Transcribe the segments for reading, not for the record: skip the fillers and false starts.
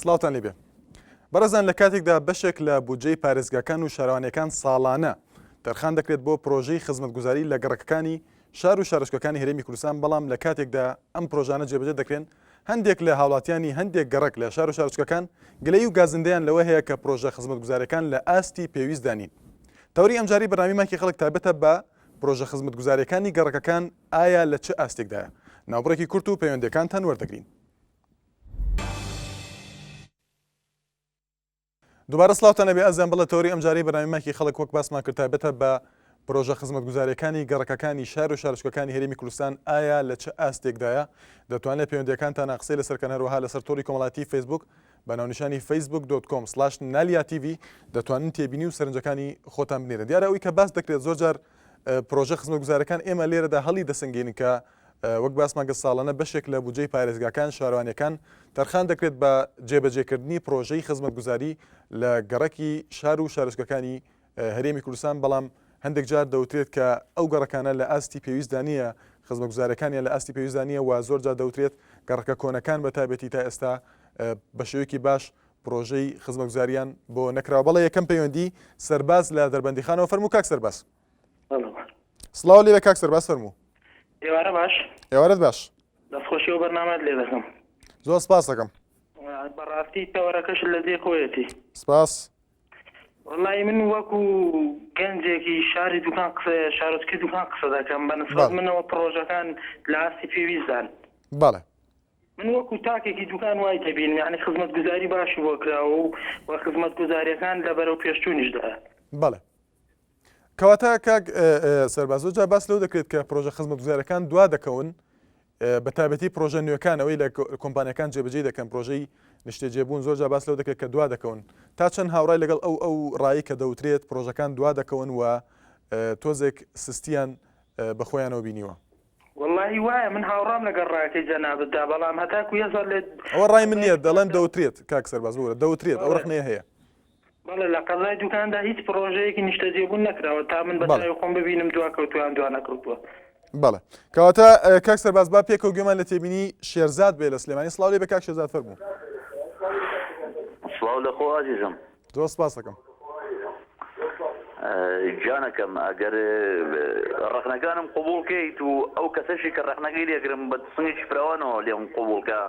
سڵاوتان لێبێ. بەڕێزان لە کاتێکدا بەشێک لە بودجەی پارێزگاکان و شارەوانیەکان ساڵانە تەرخان دەکرێت بۆ پرۆژەی خزمەتگوزاری لە گەڕەکەکانی شار و شارۆچکەکانی هەرێمی کوردستان، بەڵام لە کاتێکدا ئەم پرۆژانە جێبەجێ دەکرێن هەندێک لە هاوڵاتیانی هەندێک گەڕەک لە شار و شارۆچکەکان گلەی و گازندەیان لەوە هەیە کە پرۆژە خزمەتگوزاریەکان لە ئاستی پێویست دانین. تەوری ئەمجاری بەرنامەیەکی خەڵک تایبەتە بە پرۆژە خزمەتگوزاریەکانی گەڕەکەکان ئایا لە چه ئاستێکدایە؟ ناوبڕێکی کورت و پەیوەندیەکانتان وەردەگرین. دووبارە سڵاوتان لەبێ ئەزیان بڵێ تەوری ئەمجاری بەرنامەیەکی خەڵک وەک باسمان کرد تایبەتە بە پرۆژە خزمەتگوزاریەکانی گەڕەکەکانی شار و شارۆچکەکانی هەرێمی کوردستان ئایا لە چه ئاستێکدایە؟ دەتوانێت پەیوەندیەکانتان قسەی لەسەرکەن هەروەها لەسەر تۆڕی کۆمەڵایەتی فیسبوک بە ناونیشانی facebook.com/naliatv دەتوانن تێبینی و سەرنجەکانی خۆتان بنێرن. دیارە ئەوەی کە باس دەکرێت زۆر جار پرۆژە خزمەتگوزاریەکان ئێمە لێرەدا هەڵی دەسەنگێنن کە وەک باسمان کرد ساڵانە بەشێک لە بودجەی پارێزگاکان شارەوانیەکان تەرخان دەکرێت بە جێبەجێکردنی پرۆژەی خزمەتگوزاری لە گەڕەکی شار و شارۆچکەکانی هەرێمی کوردستان، بەڵام هەندێک جار دەوترێت کە ئەو گەڕەکانە لە ئاستی پێویستدا نیە، خزمەتگوزاریەکانیان لە ئاستی پێویستدا نیە و زۆر جار دەوترێت گەڕەکە کۆنەکان بە تایبەتی تا ئێستا بە شێوەیەکی باش پرۆژەی خزمەتگوزاریان بۆ نەکراوە. بەڵێ یەکەم پەیوەندی سەرباز لە دەربەندیخانەوە. فەرموو کاک سەرباز. سڵاو لێبێ کاک سەرباز، فەرموو. ئێوارە باش. ئێوارەت باش. دەستخۆشی و بەرنامەت لێ دەکەم. زۆر سپاس دەکەم. بەڕاستی تەوەرەکەش لە دێکۆیەتی. سپاس. وەڵی من وەکو گەنجێکی شاری دوکان شارۆچکەی دوکان قسە دەکەم بە نسبەت منەوە پرۆژەکان لە ئاستی پێویستدان. بەڵێ. من وەکو تاکێکی دوکان وای دەبینم، یعنی خزمەتگوزاری باشی بۆ کراوە و خزمەتگوزاریەکان لەبەرەو پێشچوونیشدایە. بەڵێ. کەواتە کاک سەرباز زۆر جار باس لەو دەکرێت کە پرۆژە خزمەتگوزاریەکان دوا دەکەون بە تایبەتی پرۆژە نوێەکان ئەوەی لە کۆمپانیەکان جێبەجێ دەکەن پرۆژەی نیشتێجێبوون زۆر جار باس لەو دەکرێت کە دوا دەکەون تا چەند هاوڕای لەگەڵ ئەو ڕایی کە دەوترێت پرۆژەکان دوا دەکەون و تۆزێک سستیان بە خۆیانەوە بینیوە. والله وایە من هاوڕام لەگەڵ ڕاکەی جەنابەتدا، بەڵام هەتاکو یەزار لێ ئەوە ڕای من نییە، دەڵێن دەوترێت کاک سەرباز بۆرە دەوترێت ئەو ڕخنەیە هەیە. بەڵێ لە قەزای دوکاندا هیچ پرۆژەیەکی نیشتەجێبوون نەکراوە تا من بەتای خۆم ببینم دوا کەوتویان دوا نەکەوتووە. بەڵێ. کەواتە کاک سەرباز با پێکەوە گوێمان لە تێبینی شێرزاد بێ لە سلێمانی. سڵاو لێ بە کاک شێرزاد، فەرموو. سڵاو لە خۆ عەزیزم. زۆر سپاس دەکەم. جانەکەم ئەگەر ڕەخنەکانم قبوڵکەیت و ئەو کەسەشی کە ڕەخنەکەی لێگرم بە سنگێکی فراوانەوە لێم قبوڵکە،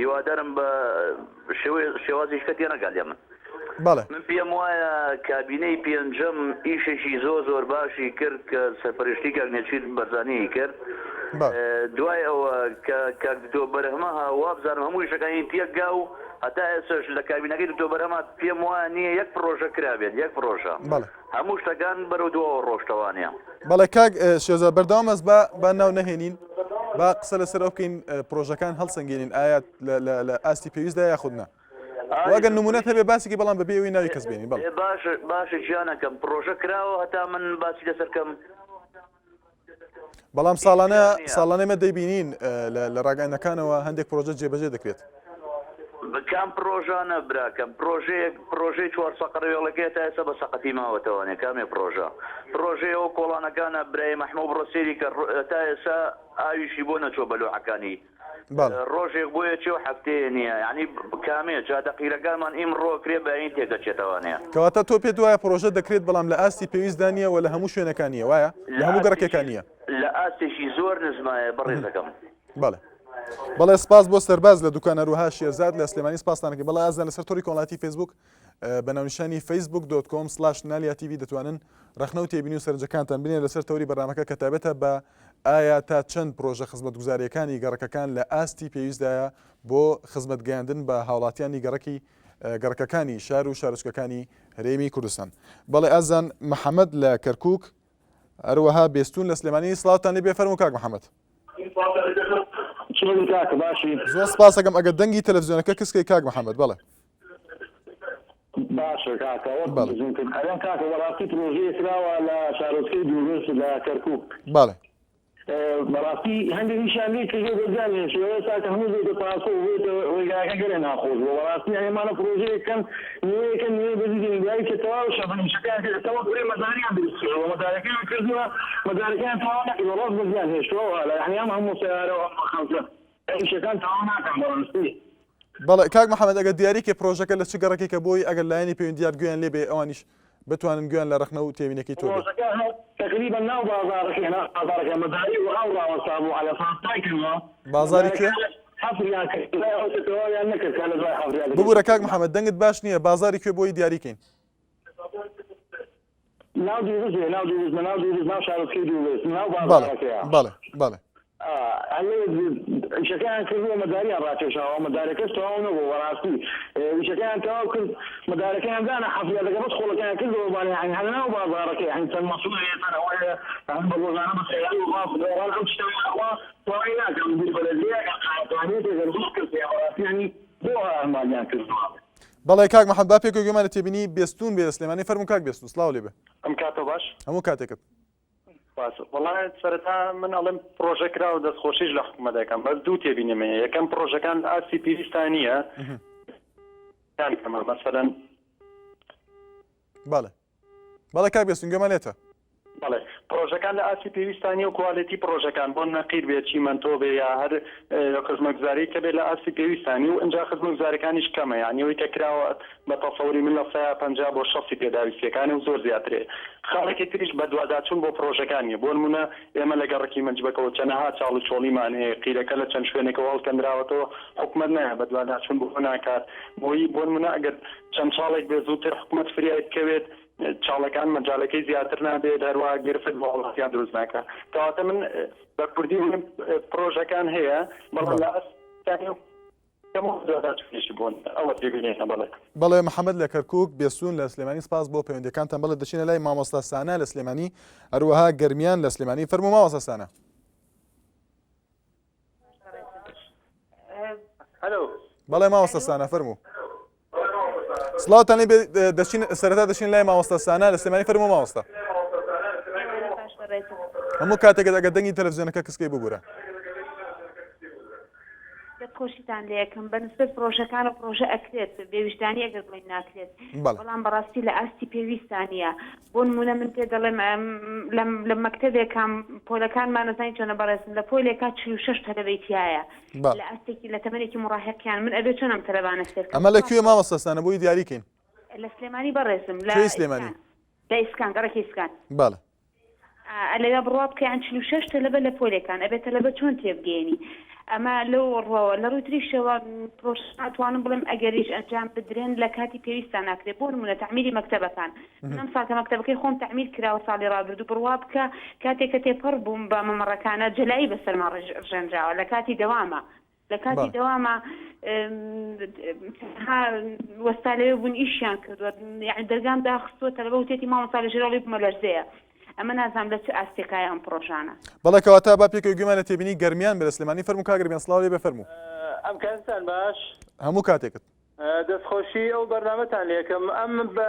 هیوادارم بە شێوازی شکەت نەگات لێ من. بەڵێ. من پێم وایە کابینەی پێنجەم ئیشێکی زۆر باشی کرد کە سەرپەرشتی کاگنێچیت بەرزانەی کرد. دوای ئەوە کە کاکدۆ بەرهەمەها وابزانم هەموو شەکانی تێکگا و هەتا ئێسش لە کابینەکەی دکتۆ بەرهەمە پێم وایە نییە یەک پرۆژە کرابێت، یەک پرۆژە. هەموو شتەکان بەرەو دووەوە ڕۆشتەوانەیە. بەڵێ کاک شێرزاد بەردەوام ئەس با ناو نەهێنین، با قسە لەسەر ئەو بکەین پرۆژەکان هەڵسەنگێنین ئایا لە ئاستی پێویستدا یاخود نە. واگەر نمونەت هەبێ باسێکی بەڵام بەبێ ئەوەی ناوی کەس بێنین. بەڵێ. باشە گیانەکەم پرۆژە کراوە هەتا من باسی لەسەرکەم. بەڵام ساڵانە ئێمە دەیبینین لە ڕاگەیەنەکانەوە هەندێک پرۆژە جێبەجێ دەکرێت. کام پرۆژانە براکەم پرۆژەی 4 سەقڕێوەڵەکەی تا ئێستا بە سەقەتی ماوەتەوانێ کامێ پرۆژەی ئەو کۆڵانەکانە برای مەحموود بڕۆسێری کە تا ئێستا ئاویشی بۆ نەچۆ بەلوعەکانی ڕۆژێک بۆیە چێ و هەفتەیە نییە، یعنی کامێ جادەقیرەکانمان ئیمڕۆ کرێ بەین تێگەچێتەوانەیە. کەواتە تۆ پێت وایە پرۆژە دەکرێت بەڵام لە ئاستی پێویستدا نیە و لە هەموو شوێنەکان نیە، وایە لە هەموو گەڕەکەکان نیە، لە ئاستێکی زۆر نزمایە بەڕێزەکەم. بەڵێ سپاس بۆ سەرباز لە دوکانە ڕووها شێرزاد لە سلێمانی سپاسانەکە. بەڵێ ئازان لەسەر تۆڕی کۆمەڵایەتی فیسبوک بە ناونیشانی facebook.com/naliatv دەتوانن ڕەخنە و تێبینی و سەرنجەکانتان بینێن لەسەر تۆری بەرنامەکە کە تایبەتە بە ئایا تا چەند پرۆژە خزمەتگوزاریەکانی گەڕەکەکان لە ئاستی پێویستدایە بۆ خزمەتگەیاندن بە هاوڵاتیانی گەڕەکەکانی شار و شارۆچکەکانی هەرێمی کوردستان. بەڵێ ئازان محەممەد لە کەرکووک هەروەها بێستون لە سلێمانی. سڵاوتان لێ بێ، فەرموو کاک محەممەد. زۆر سپاس دەکەم. ئەگەر دەنگی تەلەڤیزیۆنەکە کەسکەی کاک محەممەد. بەڵێ. باشە کاکەوە کاکە بەڕاستی پرۆژەیە کراوە لە شارۆچکەی دوورگەست لە کەرکووک. بەڵێ. بەڕاستی هەندێکیشانی کردو بەجانێ شێوە ساکە هەموو بێتە پاسۆ بێتە ڕێگاکە گەرە ناخۆش بۆ بەڕاستی ئەمانە پرۆژەیەکەن نوێیەکەن نوێ بەزیدنیایی کە تەواو شەفەنیشەکان کردەوە دوێ مەداریان بریسکەوە مەدارەکەیان کردووە مەدارەکەیان تەواو نەکردووە ڕاست بەزیان هێشتەوە لە هەنیام هەموو سیارەوە خەڵکە ئیشەکان تەواو ناکەن بەڕاستی. بەڵێ کاک محەممەد ئەگە دیاریکە پرۆژەکە لە چ گەڕێکێکە بۆی ئەگەر لایەنی پەیوەندیار گویان لێ بێ ئەوانیش بتوانن گویان لە ڕخنە و تێبینەکەی تۆ بێت. تقريبا ناو بازارك مداري وأورا وصابوا على فاستايكوا بازاری کێ؟ حفرياك لا أوتويا نكر كان زي حفرياك ببوورە کاک محەممەد دەنگت باش نییە بازاری کوێ بۆی دیاریکەین. ناو ديوز ناو شارك ديوز ناو بەڵێ بازارك بەڵێ بەڵێ وشكان كله مداري راتش أو مدارك استوونه وراسي وشكان تأكل مدارك كان أنا حفلة لقى بدخل كان كله يعني هذا ناو بازارك يعني كان مسؤولية أنا ويا عن بقول أنا بس يعني وقاف وأنا كنت أشتغل وأنا كان بالبلدية كان يعني بوها ما يعني كله بەڵێ کاک محەممەد با پێک گوێمانە تێبینی بێستون بێ سلێمانی فەرموو کاک بێستون سڵاو لێ بێ ئەم کاتۆ باش هەموو کاتێکت. وڵای سەرەتا من ئەڵێم پرۆژە کرا و دەستخۆشیش لە حکوومەتەکەم بەس دوو تێبینێمە یەکەم پرۆژەکان ئاسی پێویستان نییە کەمە مەسەلەن بەڵێ کاک بێستون گوێمان لێتە. بەڵێ پرۆژەکان لە ئاسی پێویستانی و کوالیتی پرۆژەکان بۆ نەقیر بێت چیمەنتۆ بێ یا هەر خزمەتگوزاری کە بێت لە ئاسی پێویستانی و ئەنجا خزمەتگوزاریەکانیش کەمە یعنی ئەوەی کە کراوە بە تەسەوری من لە 150 بۆ 60 پێداویستیەکانی و زۆر زیاترێ. خاڵێکی تریش بە دوواداچوون بۆ پرۆژەکانی بۆ نمونە ئێمە لە گەڕێکی منجبەکەەوە چەنەها چاڵ و چۆڵیمان هەیە قیرەکە لە چەند شوێنێکەوە هەڵکەندراوەتەوە حکومەت نایە بە دوواداچوون بۆ ناکات بۆ نمونە ئەگەر چەند ساڵێک بێ زووتر حکومەت فریای بکەوێت چاڵەکان مەجالەکەی زیاتر نابێت هەروە گرفت بۆ وڵاتیان دروست ناکات. کەواتە من بە کوردی پرۆژەکان هەیە بەڵام لە ئەستانی بەڵێ محەممەد لە کەرکووک بێسوون لە سلێمانی سپاس بۆ پەیوەندەکانتان بەڵێ دەچینە لای مامۆستا سانە لە سلێمانی هەروەها گەرمیان لە سلێمانی فەرموو مامۆستا سانە. بەڵێ مامۆستا سانە فەرموو. سڵاوتان لێ دەچین سەرەتا دەچین لای مامۆستا سانە لە سلێمانی فەرموو مامۆستا. هەموو کاتێکت ئەگەر دەنگی تەلەڤیزیۆنەکە کەسکەی ببوورە. خۆشیتان لەکەم بەنسبەت پرۆژەکان و پرۆژە ئەکرێت بێویشتانی ئەگەر بڵین ناکرێت بەڵام بەڕاستی لە ئاستی پێویستانە بۆ نمونە من پێ دەڵێم لە مەکتەبێکم پۆلەکانمان نەزانی چۆنە بەڕێزم لە پۆلێکا 46 تەلەڤیتیایە لە ئاستێکی لە تەمەنێکی مڕاهقیان من ئەبێت چۆنم تەلەبانە سێر ئەمە لەکوێ مامۆستاسانە بۆی دیاریکەین لە سلێمانی بەڕێزم لە سلێمانی لە ئیسکان گەڕێکی ئیسکان بەڵێ لەگە بڕوا بکەیان 46 تەلەبە لە پۆلێکان ئەبێت تەلەبە چۆن تێبگەێنی ئەمە لەو ڕۆوە لە ڕووی تریشەوە پرۆژاتوانم بڵێم ئەگەریش ئەنجام بدرێن لە کاتی پێویستان ناکرێت بۆ نمونە تعمیری مەکتەبەکان منم ساکە مەکتەبەکەی خۆم تعمیر کراوە ساڵی ڕابردوو بڕوا بکە کاتێک کە تێپەڕ بووم بە مەمەڕەکانە جەلایی بەسەرمان ڕژێنراوە لە کاتی دەوامە لە کاتی دەوامە وەستا لەوێ بوون ئیشیان کردووە یعنی دەرگام داخستووە تەلەبە وتێتی مامۆستا لە ژێراڵی بمە لەرزەیە ئەمە نازانم لە چ ئاستێکایە ئەم پرۆژانە. بەڵێ کەواتە با پێکەوە گوێمانە تێبینی گەرمیان بە لە سلێمانی فەرموو کا گەرمیان سڵاو لێ بێ فەرموو. ئەم کاتتان باش هەموو کاتێکت دەستخۆشی ئەو بەرنامەتان لێکم ئەم بە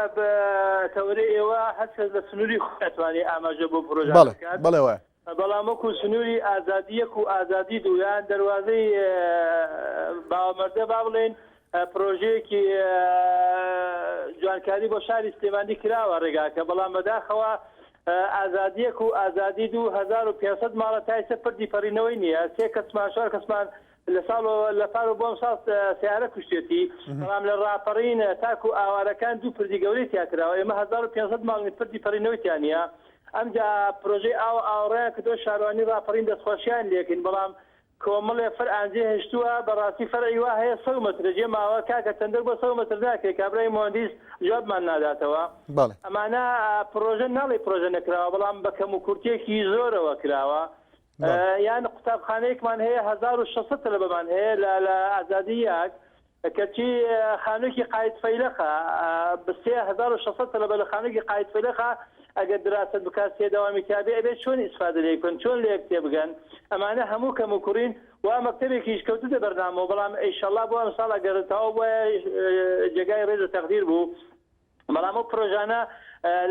تەورەی ئێوە هەرچە لە سنووری خۆتوانی ئاماژە بۆ پرۆژە بەڵێ وایە بەڵام وەکو سنووری ئازادیەک و ئازادی دوویان دەواازەی باوەمەردە با بڵێن پرۆژەیەکی جوانکاری بۆ شاری سلێمانی کراوە ڕێگاکە بەڵام بەداخەوە ئازادیەک و ئازادی 2500 ماڵە تایسە پردی پەڕینەوەی نییە سێ کەسمان شار کەسمان لە ساڵ لە پار و بۆم ساڵ سیارە کوشتێتی بەڵام لە ڕاپەڕین تاکو و ئاوارەکان دوو پردی گەورەی تیاکراوە ئێمە 1500 ماڵنی پردی پەڕینەوەیتیان نیە ئەمجا پرۆژەی ئاوڕەیە کە دۆ شارۆانی ڕاپەڕین دەستخۆشیان لێکن بەڵام کۆمەڵێ فەر ئانجێ هێشتووە بەڕاستی فەرعی وا هەیە 100 متر جێ ماوە کاکە چەندەر بۆ 100 متر ناکرێت کابرای مهندس جوابمان ناداتەوە ئەمانە پرۆژە ناڵی پرۆژە نەکراوە بەڵام بە کەم و کورتێکی زۆرەوە کراوە یان قوتابخانەیەکمان هەیە 1600 تەلەبەمان هەیە لە ئازادیەک کەچی خانوویەکی قایت فەیلەخە بە 3600 تەلەبە لە خانوویەکی قایت فەیلەخە ئەگەر دراست بکات سێداوامی کابێ ئەبێت چۆن ئیسفادە لێکن چۆن لێ کتێبگەن ئەمانە هەموو کەم و کوڕین وا مەکتەبێکیش کەوتوتە بەرنامەوە بەڵام ئینشەڵا بۆ ئەم ساڵ ئەگەرتەوە بۆ جێگای ڕێزە تەقدیر بوو بەڵام ئەو پرۆژانە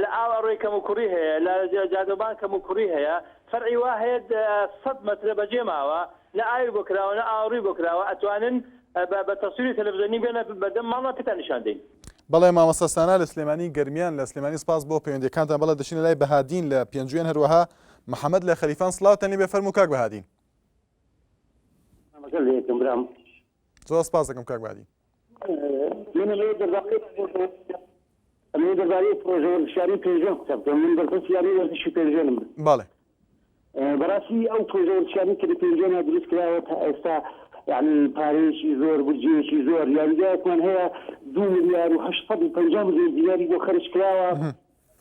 لە ئاوەڕۆی کەم و کوڕی هەیە لە جادۆبان کەم و کوڕی هەیە فەرعی وا هەیە 100 مەترە بەجێ ماوە لە ئاوی بۆ کراوە لە ئاوڕووی بۆ کراوە ئەتوانن بە تەسووری تەلەڤیزیۆنی بێنە بەدەم ماڵە پێتان نیشان دەین. بەڵێ مامۆستاسانە لە سلێمانی گەرمیان لە سلێمانی سپاس بۆ پەیوەندیەکانتان بەڵێ دەچینە لای بەهادین لە پێنجوێن هەروەها محەممەد لە خەلیفان سڵاوتان لێ بێ فەرموو کاک بەهادین. زۆر سپاس دەکەم کاک بادی. من ئەمە دەبارەی پرۆژە وەرزشیاری پێژۆن قسە بکەم. من دەربەست یاری وەرزشی پێژۆنم. بەڵێ. بەڕاستی ئەو پرۆژە وەرزشیاری کە لە پێژۆنە دروست کراوە تا ئێستا یعنی پارەیەکی زۆر بودجەیەکی زۆر یاریگایەکمان هەیە 2 ملیار و 850 ملیۆن دیناری بۆ خەرج کراوە.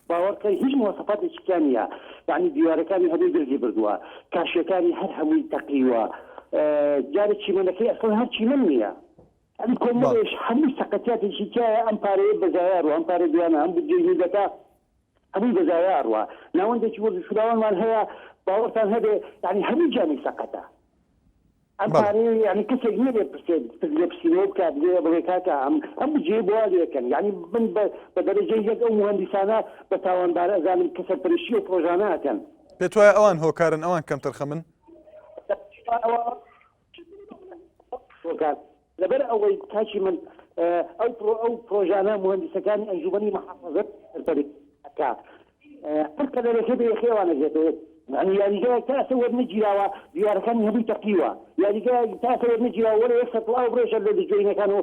باوەڕکە هیچ مواصفاتێکیان نییە. یعنی دیوارەکانی هەمووی دەرجی بردووە، کاشیەکانی هەر هەمووی تەقیوە، جارێک چیمەنەکەی ئەسڵ هەر چیمەن نییە. ئەم کۆمەڵێش هەمووی سەقەتیاتێکی تایە ئەم پارەیە بەزایاڕوە، ئەم پارە دوانە ئەم بودجەی هیدەکە هەمووی بەزایاڕوە. ناوەندێکی وەرزشفراوانمان هەیە باوەڕتان هەبێ یعنی هەمووی جانی سەقەتە. ئەم پارەیە یعنی کەسێک نەبێ لێ پرسیەوە بکات لێ بڵێ کاکە ئەم بودجەیە بۆ وا لێکەن. یعنی من بە دەرەجەی یەک ئەو مهندسانە بە تاوانبارە ئەزانم کە سەرپەرشتی و پرۆژانە ئەکەن. پێت وایە ئەوان هۆکارن، ئەوان کەم تەرخەمن؟ لەبەر ئەوەی کاچی من ئەو پرۆژانە مهندسەکانی ئەنجومەنی مەحافەزەت سەرپەرشتیەکە هەر قەدەرەکە بە یەخێوانەجێتەوە. يعني یاریگای تاسە وەرنەگیراوە دیوارەکانی هەمووی تەقیوە، یاریگای تاسە وەرنەگیراوە وەرە یەک سەتڵاو برێژە لە دژوینەکان و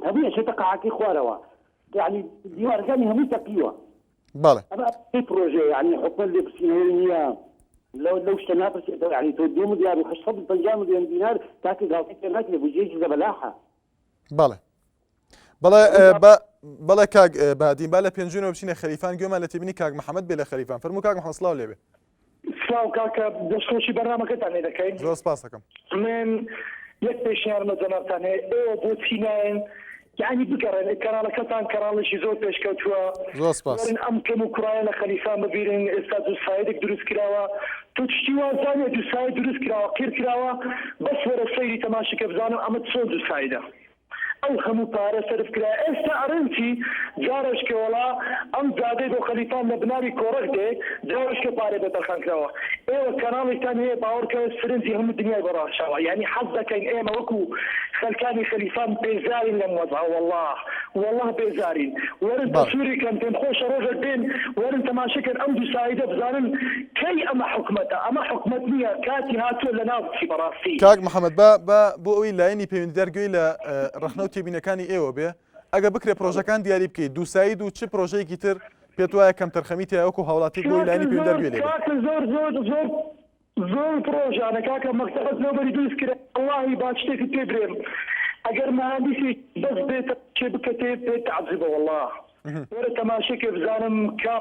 هەمووی ئەچێتە قەعاکی خوارەوە. يعني دیوارەکانی هەمووی تەقیوە. بەڵێ. ئەمە پرۆژێ يعني حکومەت لێ پرسیینەوەی نییە لو شتە ناپرسێتەوە. يعني تۆ 2 ملیار و 850 ملیۆن دینار تاکە گاڵتەی پێ ناکرێ بودجەیەکی زەبەلاحە. بەڵێ. بەڵێ کاک بادین با لە پێنجونەوە بچینە خەریفان گوێمان لە تێبینی کاک محەممەد بێ لە خەریفان. فەرموو کاک محەممەد سڵاو لێبێ. سلااو کاکە دەستخۆشی بەرنامەکەتان لێ دەکەین. زۆر سپاس دەکەم. من یەک پێشنیارمە جەنابتان هەیە ئێوە بۆچی نایەن یعنی بگەڕێن کەناڵەکەتان کەناڵێکی زۆر پێشکەوتووە. زۆر سپاس. ئەم کەم و کوڕایە لە خەلیفان ببیرن ئێستا دووسایدێک دروست کراوە. تۆ تشتی وازانێ دووسای دروست کراوە قیر کراوە بەس وەرە سەیری تەماشەکە بزانم ئەمە چۆن دووسایدە. ئەو هەموو پارە سەرف کرا ئێستا ئەرنتی جارشکە وڵا ئەم زادەی بۆ خەلیفان لە بناری کۆڕک دێ جارشکە پارێ بەدەرخان کراوە. ئێوە کەناڵێکتان هەیە باوەڕکە سرنجی هەموو دنیای بەڕاشەوە. یعنی حەز دەکەین ئێمە وەکو خەلکانی خەلیفان بێزارین لەم وەزعە. والله بێزارین. وەرن تەسووریکەن پێم خۆشە ڕۆژێک بێن وەرن تەماشەکەن ئەم دووسایدە بزانن کەی ئەمە حکومەتە. ئەمە حکومەت نییە، کاتی هاتووە لە ناو بچی بەڕاستی. کاک محەممەد بۆ ئەوەی لایەنی پەیوەندیدار گوێی لە ڕەخنە و تێبینەکانی ئێوە بێ ئەگە بکرێ پرۆژەکان دیاری بکەیت دووساید و چ پرۆژەیەکی تر پێت وایە کەم تەرخەمی تایە وەکو هاوڵاتی بۆی لایەنی پەیوەندیدار گوێ لێ زۆر پرۆژانە کاکە مەکتەبەت نۆبەری دروست کرد. وڵاهی با شتێکی پێ برێم ئەگەر مهندسی بەس بێتە چێ بکەتێ پێ تعجبە. والله وەرە تەماشەکە بزانم کا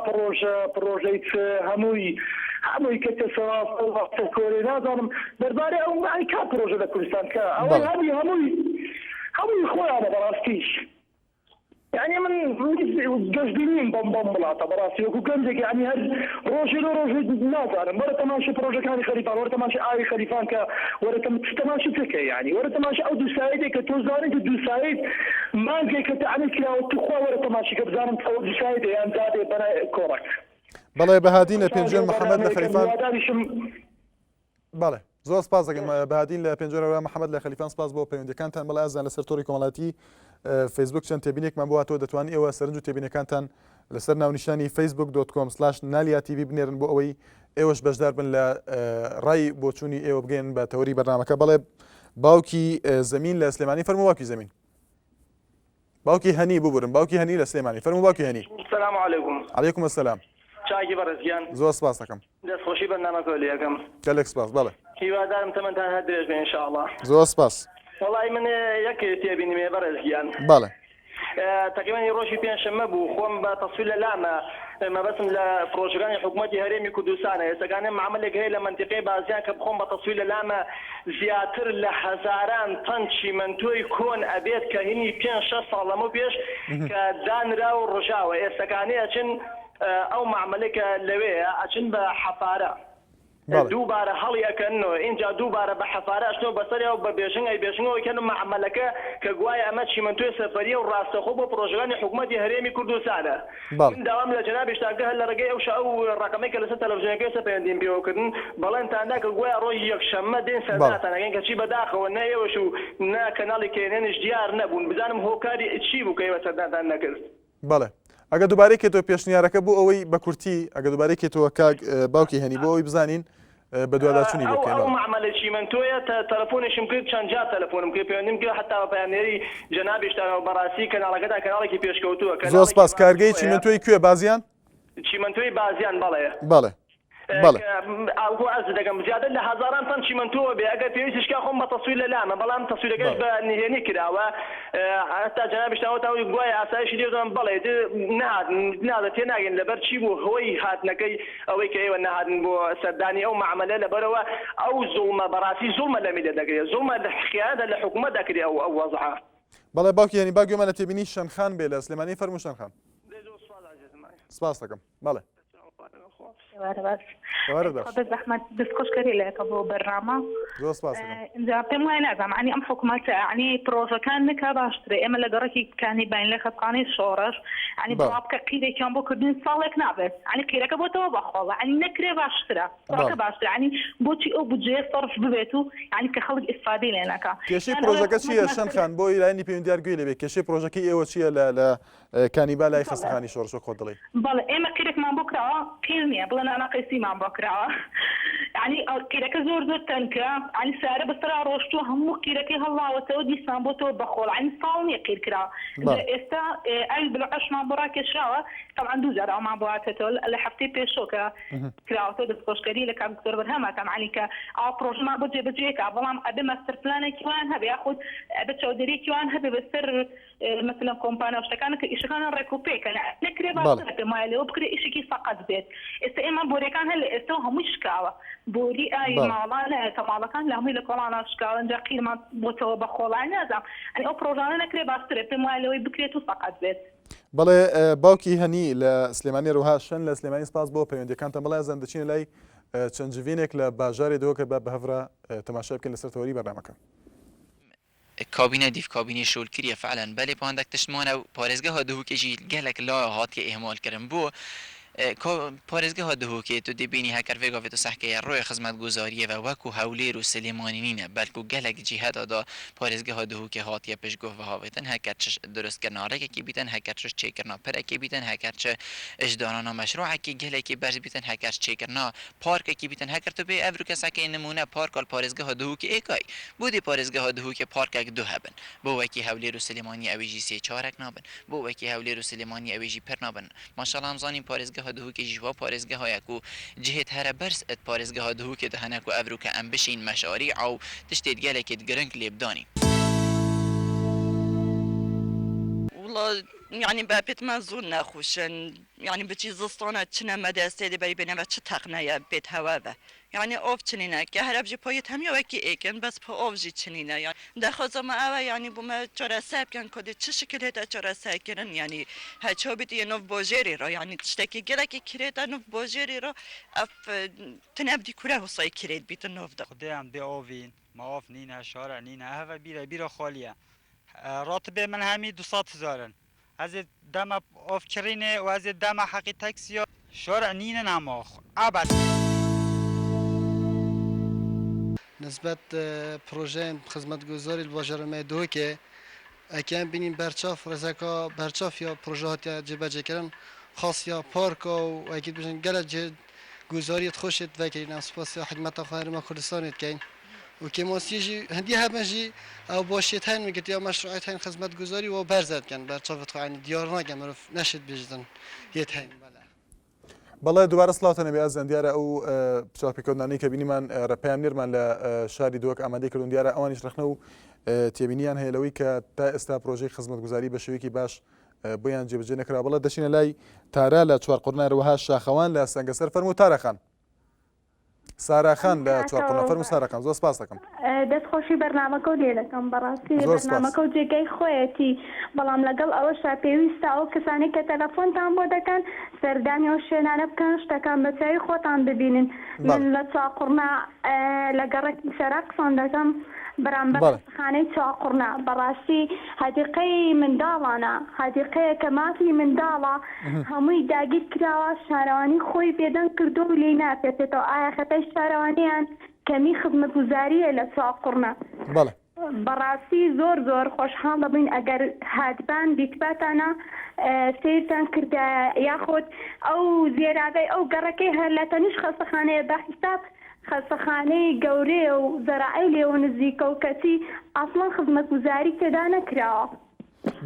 پرۆژەی هەمووی کەتە سەواف کۆرێ نازانم دەربارەی ئەو کا پرۆژە لە کوردستان کە ئەوەی هەمووی خۆیانە بەڕاستیش. يعني من قصدين بوم بلاطه براسي وكم يعني هل روشي لو روشي نازل ولا تماشي بروجكت كان خليفان ولا تماشي اي خليفان ك ولا تماشي تك يعني ولا تماشي او دوسايد كتوزاري دوسايد ما جاك تعمل كلا وتخوا ولا تماشي كبزان او دوسايد يعني زاد بنا كورك. بەڵێ بەهادین لە پێنجۆر محەممەد لە خەلیفان. بەڵێ زۆر سپاس دەکەم بەهادین لە پێنجۆرەوە محەممەد لە خەلیفان سپاس بۆ پەیوەندیەکانتان. بەڵێ ئازان لەسەر تۆڕی کۆمەڵاتی فیسبوک چەند تێبینێکمان بۆ هاتەوە دەتوانین ئێوە سەرنج و تێبینەکانتان لەسەر ناونیشانی facebook.com/naliatv بنێرن بۆ ئەوەی ئێوەش بەشدار بن لە ڕای بۆچوونی ئێوە بگەین بە تەوەری بەرنامەکە. بەڵێ باوکی زەمین لە سلێمانی فەرموو باوکی زەمین. باوکی هەنی ببورن باوکی هەنی لە سلێمانی فەرموو باوکی هەنی. السلام علیکم. عەلەیکم السلام. چاکی بەڕێزگیان. زۆر سپاس دەکەم. دەستخۆشی بەرنامەکە لێ یەکەم. گەلێک سپاس. بەڵێ. هیوادارم تەمەتان هەر درێژ بێ ئینشاءڵڵا. زۆر سپاس. وەڵی من یەک تێبینیمێ بەڕێزگیان. بەڵێ. تقریبا ڕۆژی پێنجشەممە بوو خۆم بە تەسویل لە لامە مەبەستم لە پرۆژەکانی حکوومەتی هەرێمی کوردستانە ئێستاگانێ معاملێک هەیە لە منتیقەی بازیان کە بخۆم بە تەسویل لە لامە زیاتر لە هەزاران تەن چیمەنتۆی کۆن ئەبێت کە هینی 5-6 ساڵ لەمە پێش کە دانرا و ڕژاوە ئێستاکانەی ئەچن ئەو معاملێکە لەوەیە ئەچن بە حەفارە. دووبارە هەڵی ئەکەنەوە اینجا دووبارە بە حەفارە ئەچنەوە بەسەریەوە بە بێژنگی بێژنەوە کەن معاملەکە کە گوایە ئەمە چیمەنتۆی سەفەریە و ڕاستەخۆ بۆ پرۆژەکانی حکوومەتی هەرێمی کوردستانە. من داوام لە جەنابی شتاکە هەر لە ڕێگەی ئەو ڕقەمەی کە لەسەر تەلەڤیزیۆنەکەی پەیوەندیم پێوەکردن بەڵێنتاندا کە گوایە ڕۆژی یەکشەممە دێن سەرداتانەکەین کە چی بەداخەوە نە ئێوەش و نە کەناڵی کێنێنش دیار نەبوون بزانم هۆکاری چی بوو کە ئێوە سەرداتان نەکرد. بەڵێ. ئەگە دووبارەی کێتەوە پێشنیارەکە بۆ ئەوەی بە کورتی ئەگە دووبارەی کێتەوە کاک باوکی هەنی بۆ ئەوەی بزانین بە دوواداچوونی ئەو بکەین. معاملە چیمەنتۆیە تەلەفۆنێکم کرد چەند جار تەلەفۆنم کرد پەیوەندیم کرد حتا پەیامنێری جەنابیشتانەوە بەڕاستی کەناڵەکەدا کەناڵێکی پێشکەوتووە. زۆر سپاس. کارگەی چیمەنتۆی کوێ بازیان؟ چیمەنتۆی بازیان بەڵێ. بەڵێ. بەڵێ. ئەو عەرز دەکەم زیاتر لە هەزاران تەن چیمەنتۆوە بێ ئەگەر پێویستیشکا خۆم بە تەسویر لە لامە بەڵام تەسویرەکەش بە نهێنی کراوە هەتا جەنابیشتانەوە تاوی گوای ئاسایشی لێدەم بەڵێ نادە تێناگەن لەبەر چی بوو هۆی هاتنەکەی ئەوەی کە ئێوە نەهاتن بۆ سەردانی ئەو معاملە لەبەرەوە ئەو زوڵمە بەڕاستی زوڵمە لە میلە دەکرێت زوڵمە لە خیانەتە لە حکوومەت دەکرێت ئەو وەزعە. بەڵێ باوکی هەنی با گوێمان لە تێبینی شەمخان بێ لە سلێمانی فەرموو شەمخان. سپاس دەکەم. بەڵێ. بس احمد بس خوشكري لك ابو برنامج اذا بتم لازم يعني ام حكومه يعني بروجا كان نكا باشتري اما لقركي كان يبين لك قاني الشورش يعني بابك كذا كان بكردين صالك نابس يعني كيرك ابو تو بخول يعني نكري باشتري باشتري يعني بوتي او بوجي صرف ببيته يعني كخلق استفاده لنا كشي بروجا كشي شمخان بو الى اني بين ديار قيله بك كشي بروجا كي ايوا شي لا كانيبال لا يخصخاني شورش خدلي بل اما كيرك ما بكره كلمه بلنا انا قيسي ما بكره يعني كيرك زور تنكا يعني ساره بس ترى روشتو هم كيرك هلا وتودي سامبوتو بخول يعني صالني كيركرا استا اي بالعش ما براك شاوا طبعا دوزر مع بواتو اللي حفتي بيشوكا كراوتو دكتوري لك دكتور برهما كان يعني ك بروج ما بجيك والله ابي ماستر بلان كيوان هبي ياخذ بتشودري كيوان هبي بسر مثلا كومباني وش كان ريكوبي كان نكري بس ما له بكري شيء كي فقط بيت استا اما بوري كان هلا استا هم مشكاوه بوري اي ما لا كما كان لهم لك ولا اشكال انجا قيمه بوتو بخول يعني او بروجان نكري بس ما له بكري تو فقط بيت بەڵێ باوکی هەنی لە سلێمانی ڕووها شەن لە سلێمانی سپاس بۆ پەیوەندیەکانتان بەڵێ ئەزان دەچین لای چەند جوینێک لە باژاری دەوە کە بە هەڤرا تەماشا بکەین لەسەر تەوەری بەرنامەکە. کابینه دیف کابینه شول کریه فعلا بله پاندک تشتمانه و پارێزگە هادهوکێژی گەلک لا هاتیە ئێمال کردن بۆ پارێزگە هادهوکێ تو دەبینی هەکەر vێگاوێت و سەحکەیە ڕۆی خزمەتگوزاریە و وەکو هەولێر و سلێمانی نینە بەلکو گەلک جیهەدادا پارێزگە هادهوکێ هاتیە پێشگۆ و هاوێتن هەکەر چ دروستکردنارێکێکی بیتن هەکەر چ چێکردنا پەرێکی بیتن هەکەر چ ئەژدانانە مەشروعێکی گەلێکی بەرز بیتن هەکەر چێکردنا پارکێکی بیتن هەکەر تو بێ ئەڤرو کەسەکەی نمونە پارکال پارێزگە هادهوکێ ئێکای بودی پارێزگە هادهوکێ پارکێک دو هەبن بۆ وەکی هەولێر و سلێمانی ئەوێژی سێ چارێک نابن بۆ وەکی هەولێر و سلێمانی ئەوێژی پەر نابن ماشاءالله ئەمزانین پارێزگە هادهوکێ ژوا پارێزگە هایەکو جهێت هەرە بەرز ئەت پارێزگە هادهوکێ دەهەنەکو ئەڤروکە ئەم بشین مەشاری ئەو تشتێت گەلێکێت گرنگ لێبدانی. والله يعني بابت ما زول ناخوشن يعني بتشي زستانه تشنا مدرسه دي بري بينما تشتقنا يا بيت هوابه يعني اوف تشنينا كهرب جي بويت هم يوكي ايكن بس بو اوف جي تشنينا يعني دخل ما اوا يعني بما جراساب كان كودي تشكل هدا جراسا كرن يعني هاتشو بيتي نوف بوجيري رو يعني تشتكي جلكي كريتا نوف بوجيري رو اف تنبدي كره وصاي كريت بيت نوف ده قدام دي اوفين ما اوف نينا شارع نينا هوا بيرا خاليه راتبه من همي 200,000 از دم اوف کرینه و از دم حقی تاکسی شارع نینه نماخ ابد نسبت پروژه خدمتگزاری الواجر میدو که اکیم بینیم برچاف رزکا برچاف یا پروژهات جبهه کردن خاص یا پارک و اکید بشن گله گزاریت خوشت وکیل نسپاس حکمت خیر ما کردستانت کین و که ماسیجی هندی همجی او باشیت هن میگه یا مشروعات هن خدمتگزاری و برزد کن برچاف تو یعنی دیار نگم رو نشد بجدن یت هن بەڵێ دووبارە سڵاوتە نەبێ ئەزان دیارە ئەو چاپیکەوتنانەی کە بینیمان ڕێپەیام نێرمان لە شاری دووەک ئامادەی کردون دیارە ئەوانیش ڕخنە و تێبینیان هەیە لەوەی کە تا ئێستا پرۆژەی خزمەتگوزاری بە شێوەیەکی باش بۆیان جێبەجێ نەکرا. بەڵێ دەچینە لای تارا لە چوارقورنە هەروەها شاخەوان لە سەنگەسەر فەرموو تارەخان ساراخان لە چوارقورنە فەرموو ساراخان زۆر سپاس دەکەم. دەستخۆشی بەرنامەکە و لێ دەکەم بەڕاستی بەرنامەکە و جێگەی خۆیەتی بەڵام لەگەڵ ئەوەشا پێویستە ئەو کەسانی کە تەلەفۆنتان بۆ دەکەن سەردانی ئەو شوێنانە بکەن شتەکان بەچاوی خۆتان ببینن. من لە چاقورنا لە گەڕێکی سەرا قسەم دەکەم بەرامبەر خانەی چاقورنا بەڕاستی هەدیقەی منداڵانە هەدیقەیە کە مافی منداڵە هەمووی داگیر کراوە شارەوانی خۆی بێدەنگ کردو و لێی ناپێتێتەوە ئایا خەتای شارەوانیان کەمی خزمەتگوزاریە لە چاقورنا بەڕاستی زۆر زۆر خۆشحاڵ دەبین ئەگەر هاتبان دیتباتانە سیرتان کردە یاخود ئەو زێراگەی ئەو گەڕەکەی هەر لە تەنیش خەستەخانەیە بە حیساب خەستەخانەی گەورەیە و زەراعی لێوە نزیکە و کەسی ئاسڵان خزمەتگوزاری تێدا نەکراوە.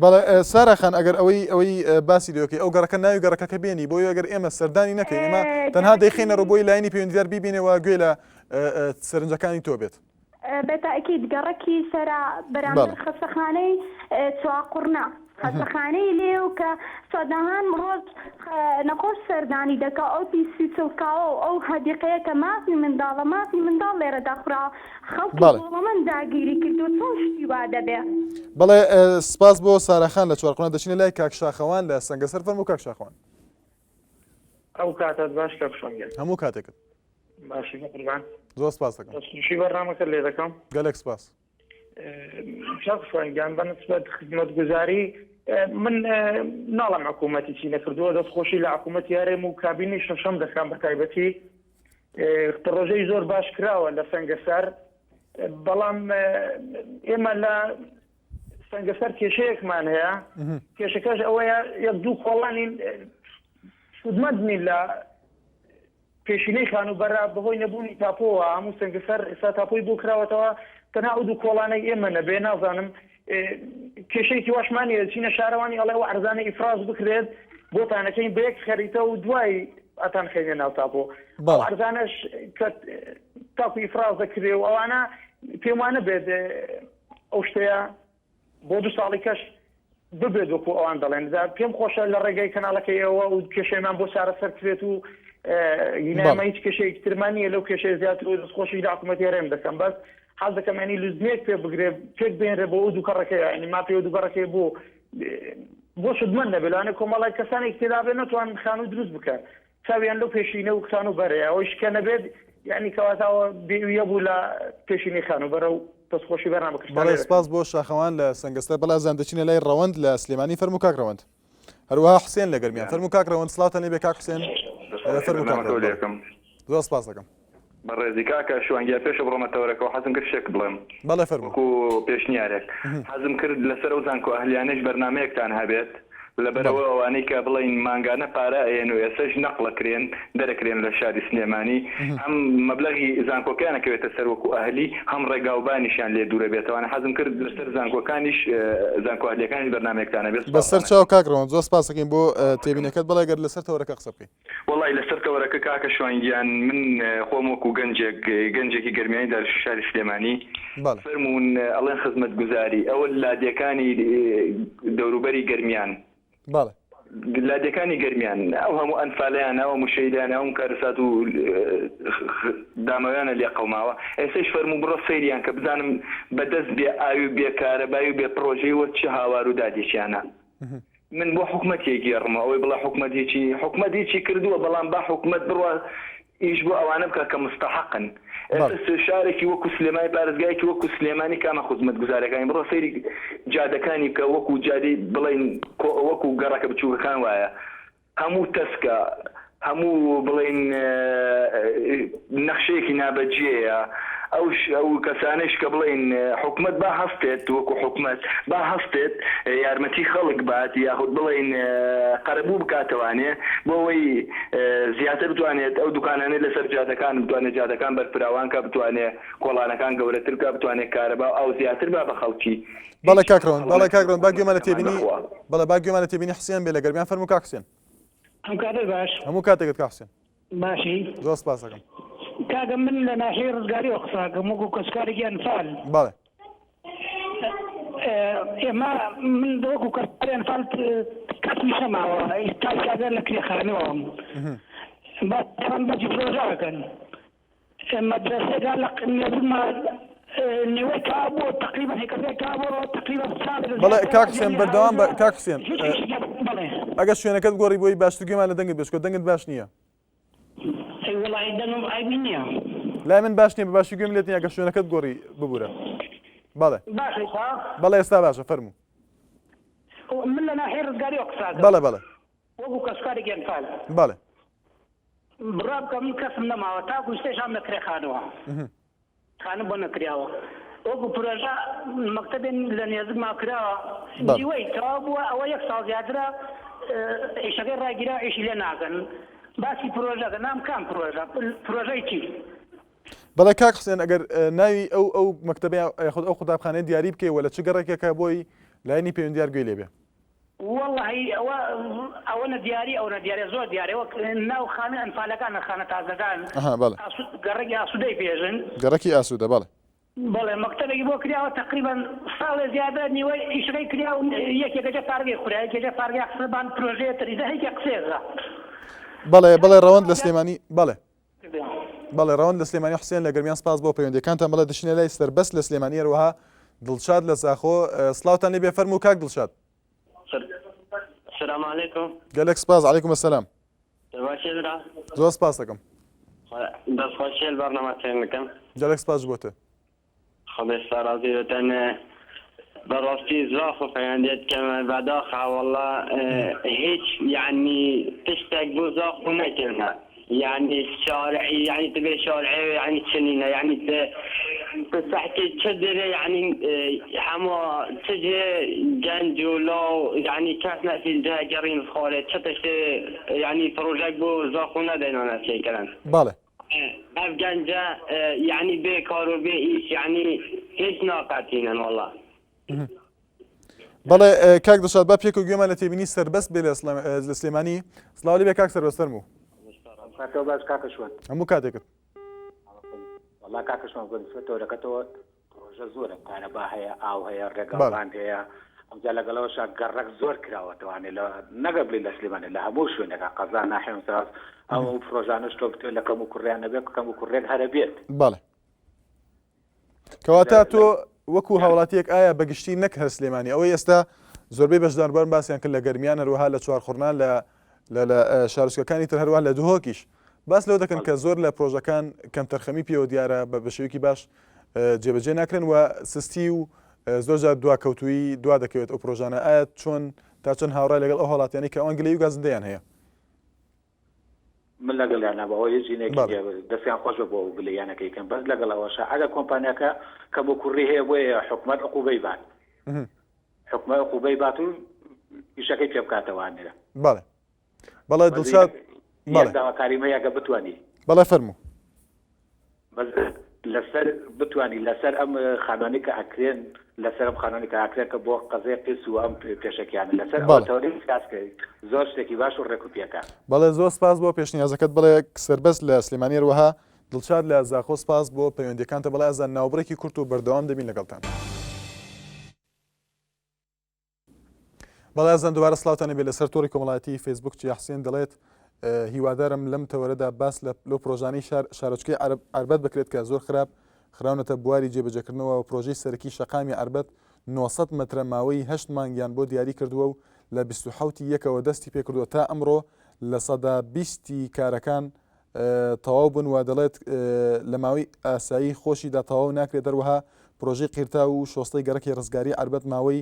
بەڵێ سارەخان ئەگەر ئەوەی باسی دەکەی ئەو گەڕەکە ناوی گەڕەکەکە بێنی بۆی ئەگەر ئێمە سەردانی نەکەی ئێمە تەنها دەیخینە ڕۆبۆی لاینی پەیوەندیدار بیبینەوە گوێ لە سەرنجەکانی تۆ بێت. بەتاکید گەڕەکی سەرا بەرامبەر خەستەخانەی چواقوڕنا خەستەخانەی لێو کە سەداهان ڕۆژ نەخۆش سەردانی دەکا ئەو پیسی چڵکاوە و ئەو هەدیقەیە کە مافی منداڵ لێرە دەخراوە خەڵکی وڵەمەند داگیری کردو چۆن شتی وا دەبێ. بەڵێ سپاس بۆ سارەخان لە چوارقۆنە دەچینە لای کاک شاخەوان لە سەنگەسەر فەرموو کاک شاخەوان. ئەو کاتت باش کە بشۆنگێت هەموو کاتێکت باشی قوربان زۆر سپاس دەکەم. دەستنووشی بەرنامەکە لێ دەکەم گەلێک سپاس. چاک شوێنگیان بەنسبەت خزمەتگوزاری من ناڵم حکوومەتی چی نەکردووە دەستخۆشی لە حکوومەتی هەرێم و کابینی شەشەم دەکەم بە تایبەتی پرۆژەی زۆر باش کراوە لە سەنگەسەر بەڵام ئێمە لە سەنگەسەر کێشەیەکمان هەیە کێشەکەش ئەوەیە یەک دوو کۆڵانی سودمەندنی لە پێشینەی خانوبەرە بەهۆی نەبوونی تاپۆوە هەموو سەنگەسەر ئێستا تاپۆی بۆ کراوەتەوە تەنها ئەو دوو کۆڵانەی ئێمە نەبێ نازانم کێشەیەکی واشمانیە چینە شارەوانی ئەڵێ عەرزانە ئیفراز بکرێت بۆتانەکەین بە یەک خەریتە و دوای ئەتان خێنێ ناو تاپۆ عەرزانەش کە تاپۆ ئیفراز دەکرێ و ئەوانە پێم وانە بێت ئەو شتەیە بۆ 2 ساڵی کەش ببێت وەکو ئەوان دەڵێن پێم خۆشە لە ڕێگەی کەناڵەکەیەوە و کێشەیەمان بۆ چارەسەر کرێت و هینامە هیچ کێشەیەکی ترمانیە لەو کێشەیە زیاتر و دەستخۆشی لە حکوومەتی هەرێم دەکەم بەس حەز دەکەم ینی لزمێک پێ بگرێ پێک بێنرێ بۆ ئەو دوو کەڕەکەی ینی ما پێ دوو کەڕەکەی بۆ شدمەند نەبێت لەوانەیە کۆمەڵای کەسانێک تێدا بێ نەتوان خانوو دروست بکەن چاویان لەو پێشینە و خانوبەرەیە ئەوەی شکە نەبێت یعنی کەواتاوە بێویە بوو لە پێشینەی خانوبەرە و دەستخۆشی بەرنامەکەش. بەڵێ سپاس بۆ شاخەوان لە سەنگەستەر بەڵازان دەچینە لای ڕەوەند لە سلێمانی فەرموو کاک ڕەوەند هەروەها حوسێن لە گەرمیان فەرموو کاک ڕەوەند سڵاتە لێ بێ کاک حوسێن فەرموو کاک ڕەوەند زۆر سپاس دەکەم. بەڕێزی کاکە شوانگیار پێشە بڕۆمەتەوەرەکەەوە حەزم کرد شێک بڵێم بەڵێ فەرموو وەکو پێشنیارێک حەزم کرد لەسەر ئەو زانکۆ ئەهلیانەش بەرنامەیەکتان هەبێت لەبەرەوە ئەوانەی کە بڵین مانگانە پارە ئەێن و ئێسەش نەقڵەکرێن دەرەکرێن لە شاری سلێمانی هەم مەبلەغی زانکۆکانەکەوێتە سەر وەکو ئەهلی هەم ڕێگاوبانیشیان لێ دوورە بێتەوەوانە حەزم کرد لەسەر زانکۆکانیش زانکۆ ئەهلیەکانی بەرنامەیەکتانە بێت بەسەر چاو کاک ڕەوەند زۆر سپاس دەکەین بۆ تێبینەکەت بەڵێ گەر لەسەر تەوەرەکە قسە بکەین. وەڵی لەسەر تەوەرەکە کاکە شوانگیان من خۆم وەکو گەنجێکی گەرمیانی در شاری سلێمانی فەرموون ئەڵێن خزمەتگوزاری ئەوە لادیەکانی دەوروبەری گەرمیان لادەکانی گەرمیان ئەو هەموو ئەنفالیان ئەو مشەیدان ئەوم کارسات و دامەویانە لێ قەوماوە ئێسش فەرموو بڕۆ سەیریان کە بزانم بەدەست بێ ئاوی بێ کارەبایی و بێ پرۆژەی وە چه هاوار و دادێشیانە من بۆ حکومەتێک گێڕمە ئەوەی بڵا حکومەتێکی کردووە بەڵام با حکومەت بڕوە ئیش بۆ ئەوانە بکە کە مستحقن ئێستا شارێکی وەکو سلێمانی پارێزگایەکی وەکو سلێمانی کامە خزمەتگوزارەکانی بڕۆ سەیری جادەکانی بکە وەکو جادەی بڵین وەکو گەڕەکە بچووکەکان وایە هەموو تەسکە هەموو بڵین نەخشەیەکی نابەجێیە ئەو کەسانش کە بڵین حکومت با هەستێت وەکو حکومت با هەستێت یارمەتی خەڵک بات یاخود بڵین قەرەبوو بکاتەوانێ بۆ ئەوەی زیاتر بتوانێت ئەو دوکانانە لەسەر جادەکان بتوانێت جادەکان بەرپراوان کە بتوانێت کۆڵانەکان گەورەتر بکە بتوانێت کارەبا ئەو زیاتر با بە خەڵکی. بەڵێ کاک ڕەوەند با گوێمان لە تێبینی بەڵێ با گوێمان لە تێبینی حوسێن بێ لە گەرمیان فەرموو کاک حوسێن. هەموو کاتێکت کاک حوسێن. باشی زۆر سپاس دەکەم. کاگە من لە ناحیەی ڕزگاری قساکەم وەکو کەسکارێکی ئەنفال بەڵێ ئێمە من وەکو کەسکاری ئەنفال کەسی شەماوە ئێستا لە کرێخانەوەم بەڵام بەجی پرۆژەکەن مەدرسەکە لە نێبمان نێوەی کابوو تقریبا هێکەکەی کابوو تقریبا بەڵێ کاک حوسێن بەردەوام بە کاک حوسێن ئەگەر شوێنەکەت گۆڕی بۆی باشتر گوێمان لە دەنگت بێت دەنگت باش نییە لای من باش نییە بە باشی گوێم لێت نیە ئەگەر شوێنەکەت گۆڕی ببوورە بەڵێ بەڵێ ئێستا باشە فەرموو من لە ناحیەی ڕزگاری قساکەم بەڵێ بەڵێ وەکو کەسکارێکی ئەنفال بەڵێ بڕا بکە من کەسم نەماوە تاکو شتێشان نەکرێخانەوە خانە بۆ نەکراوە وەکو پرۆژە مەکتەبێن لە نێزکما کراوە دیوەی تەواو بووە ئەوە 1 ساڵ زیاترە ئیشەکەی ڕاگیرا ئیشی لێ ناکەن باسی پرۆژەکە نام کام پرۆژەی چی بەڵێ کاک حسێن ئەگەر ناوی ئەو مەکتەبە یاخود ئەو قوتابخانەی دیاری بکەی وە لە چ گەڕێکێکە بۆی لایەنی پەیوەندیار گوێ لێبێ؟ والله ئەوە دیاری ئەو دیارە زۆر دیارەوە ناو خانە ئەنفالەکان خانە تازەکان گەڕێکی ئاسوودەی پێژن گەڕێکی ئاسوودە بەڵێ بەڵێ مەکتەبێکی بۆ کراوە تقریبان ساڵێ زیادە نیوەی ئیشەکەی کرا و یەکێکەکە پارگەی خورای یەکێکە پارگەی حسەبان پرۆژەیە تریزە هیچ قسێزە بەڵێ ڕەوەند لە سلێمانی بەڵێ ڕەوەند لە سلێمانی حسێن لە گەرمیان سپاس بۆ پەیوەندیەکانتان بەڵێ دەچینە لای سەربەست لە سلێمانی هەروەها دڵشاد لە زاخۆ سڵاوتان لێبێ فەرموو کاک دڵشاد. السلام عليكم. قالك سباز عليكم السلام. باشا زۆر سپاس دەکەم. بس خۆشی البرنامه تێنەکەم. گەلێک سپاس بۆتە. خۆی سارازی وتن بەڕاستی زۆر خۆ پەیوەندیەکەم بەداخە والله هیچ يعني تشتێک بۆ زۆر خۆ نەکردە. يعني شارعي يعني تبي شارعي يعني تشنينه يعني تحكي تشدري يعني حما تجي جنج ولا يعني كاسنا في الجاجرين الخالد شتش يعني بروجيك بو زاخونا دينا شيء كلام بالله اف جنجا يعني بكار وبايش يعني هيش ناقاتين والله بەڵێ کاک دڵشاد با پێک و گوێمان لە تێبینی سەربەست بێ لە سلێمانی سڵاو لێبێ کاک سەربەست فەرموو. کاتەوە باش کاکەشوان هەموو کاتێکت وڵا کاکەشوان گۆنسەتەوەەکەتەوە پرۆژە زۆرە کارەبا هەیە ئاو هەیە ڕێگەڵان هەیە ئەمجا لەگەڵەوەشا گەڕک زۆر کراوەتەوانێت لە نەگەبلی لە سلێمانێ لە هەموو شوێنێکە قەزا ناحێم ساس ئەو پرۆژانش تۆ بتێت لە کەم و کوڕیان نەبێت کەم و کوڕێک هەرە بێت بەڵێ کەواتە تۆ وەکو هاوڵاتیەک ئایا بەگشتی نەک هەر سلێمانی ئەوەی ئێستا زۆربەی بەشداربەرن باسییان کرد لە گەرمیان هەروەها لە چوارخۆرنان لە شارچکەکانی تر هەروە لە دهۆکیش باس لەوە دەکەن کە زۆر لە پرۆژەکان کەم تەرخەمی پێوە دیارە بە شێوەیەکی باش جێبەجێ ناکرێن و سستی و زۆرجار دواکەوتووی دوا دەکەوێت ئەو پرۆژانە ئایا چۆن تا چۆن هاوڕای لەگەڵ ئەو هەڵاتیانی کە ئەوان گلەی و گازندەیان هەیە من لەگەڵیان نابەوە هیچینێکی دەستیان خۆش بۆ گلەیانەکەیکەم بەس لەگەڵەوەشە ئەگە کۆمپانیەکە کە بۆ کوڕی هەیە بۆیە حکومەت عقوبەی بات حکومەت عقوبەی بات و ئیشەکەی پێ بکاتەوانێرە بەڵێ دڵشاد کاریمەیەکە بتوانانی بەڵێ فەرموو لەسەر بتوانانی لەسەر ئەم خانانی کە ئەکرێن لەسەر ئەم خانانی کە ئاکرێن کە بۆ قەزای قیس و ئەم پێشەکیانە لەسەر ئەوەی کاسکەی زۆر شتێکی باش و ڕێکوپیەکە بەڵێ زۆر سپاس بۆ پێشنیازەکەت بڵێ سەربەست لە سلێمانی هەروەها دڵشاد لە زاخۆ سپاس بۆ پەیوەندیەکانتە بەڵێ ئەزان ناوبڕێکی کورت و بەردەوام دەبین لەگەڵتان بەڵێ ئەزان دوبارە سڵاوتانە بێ لەسەر تۆڕی کۆمەڵایەتی فەیسبوک چی حسێن دەڵێت هیوادارم لەم تەوەرەدا باس لە پرۆژانەی شارۆچکەی ئاربەت بکرێت کە زۆر خراپ خراونەتە بواری جێبەجێکردنەوە و پرۆژەی سەرەکی شەقامی ئاربەت 900 مەترە ماوەی 8 مانگیان بۆ دیاری کردووە و لە 27 یەکەوە دەستی پێکردووە تا ئەمڕۆ لە سەدا 20 کارەکان تەواو بوون و دەڵێت لە ماوەی ئاسایی خۆشیدا تەواو ناکرێت دەروەها پرۆژەی قیرتا و شۆستەی گەڕەکی ڕزگاری ئاربەت ماوەی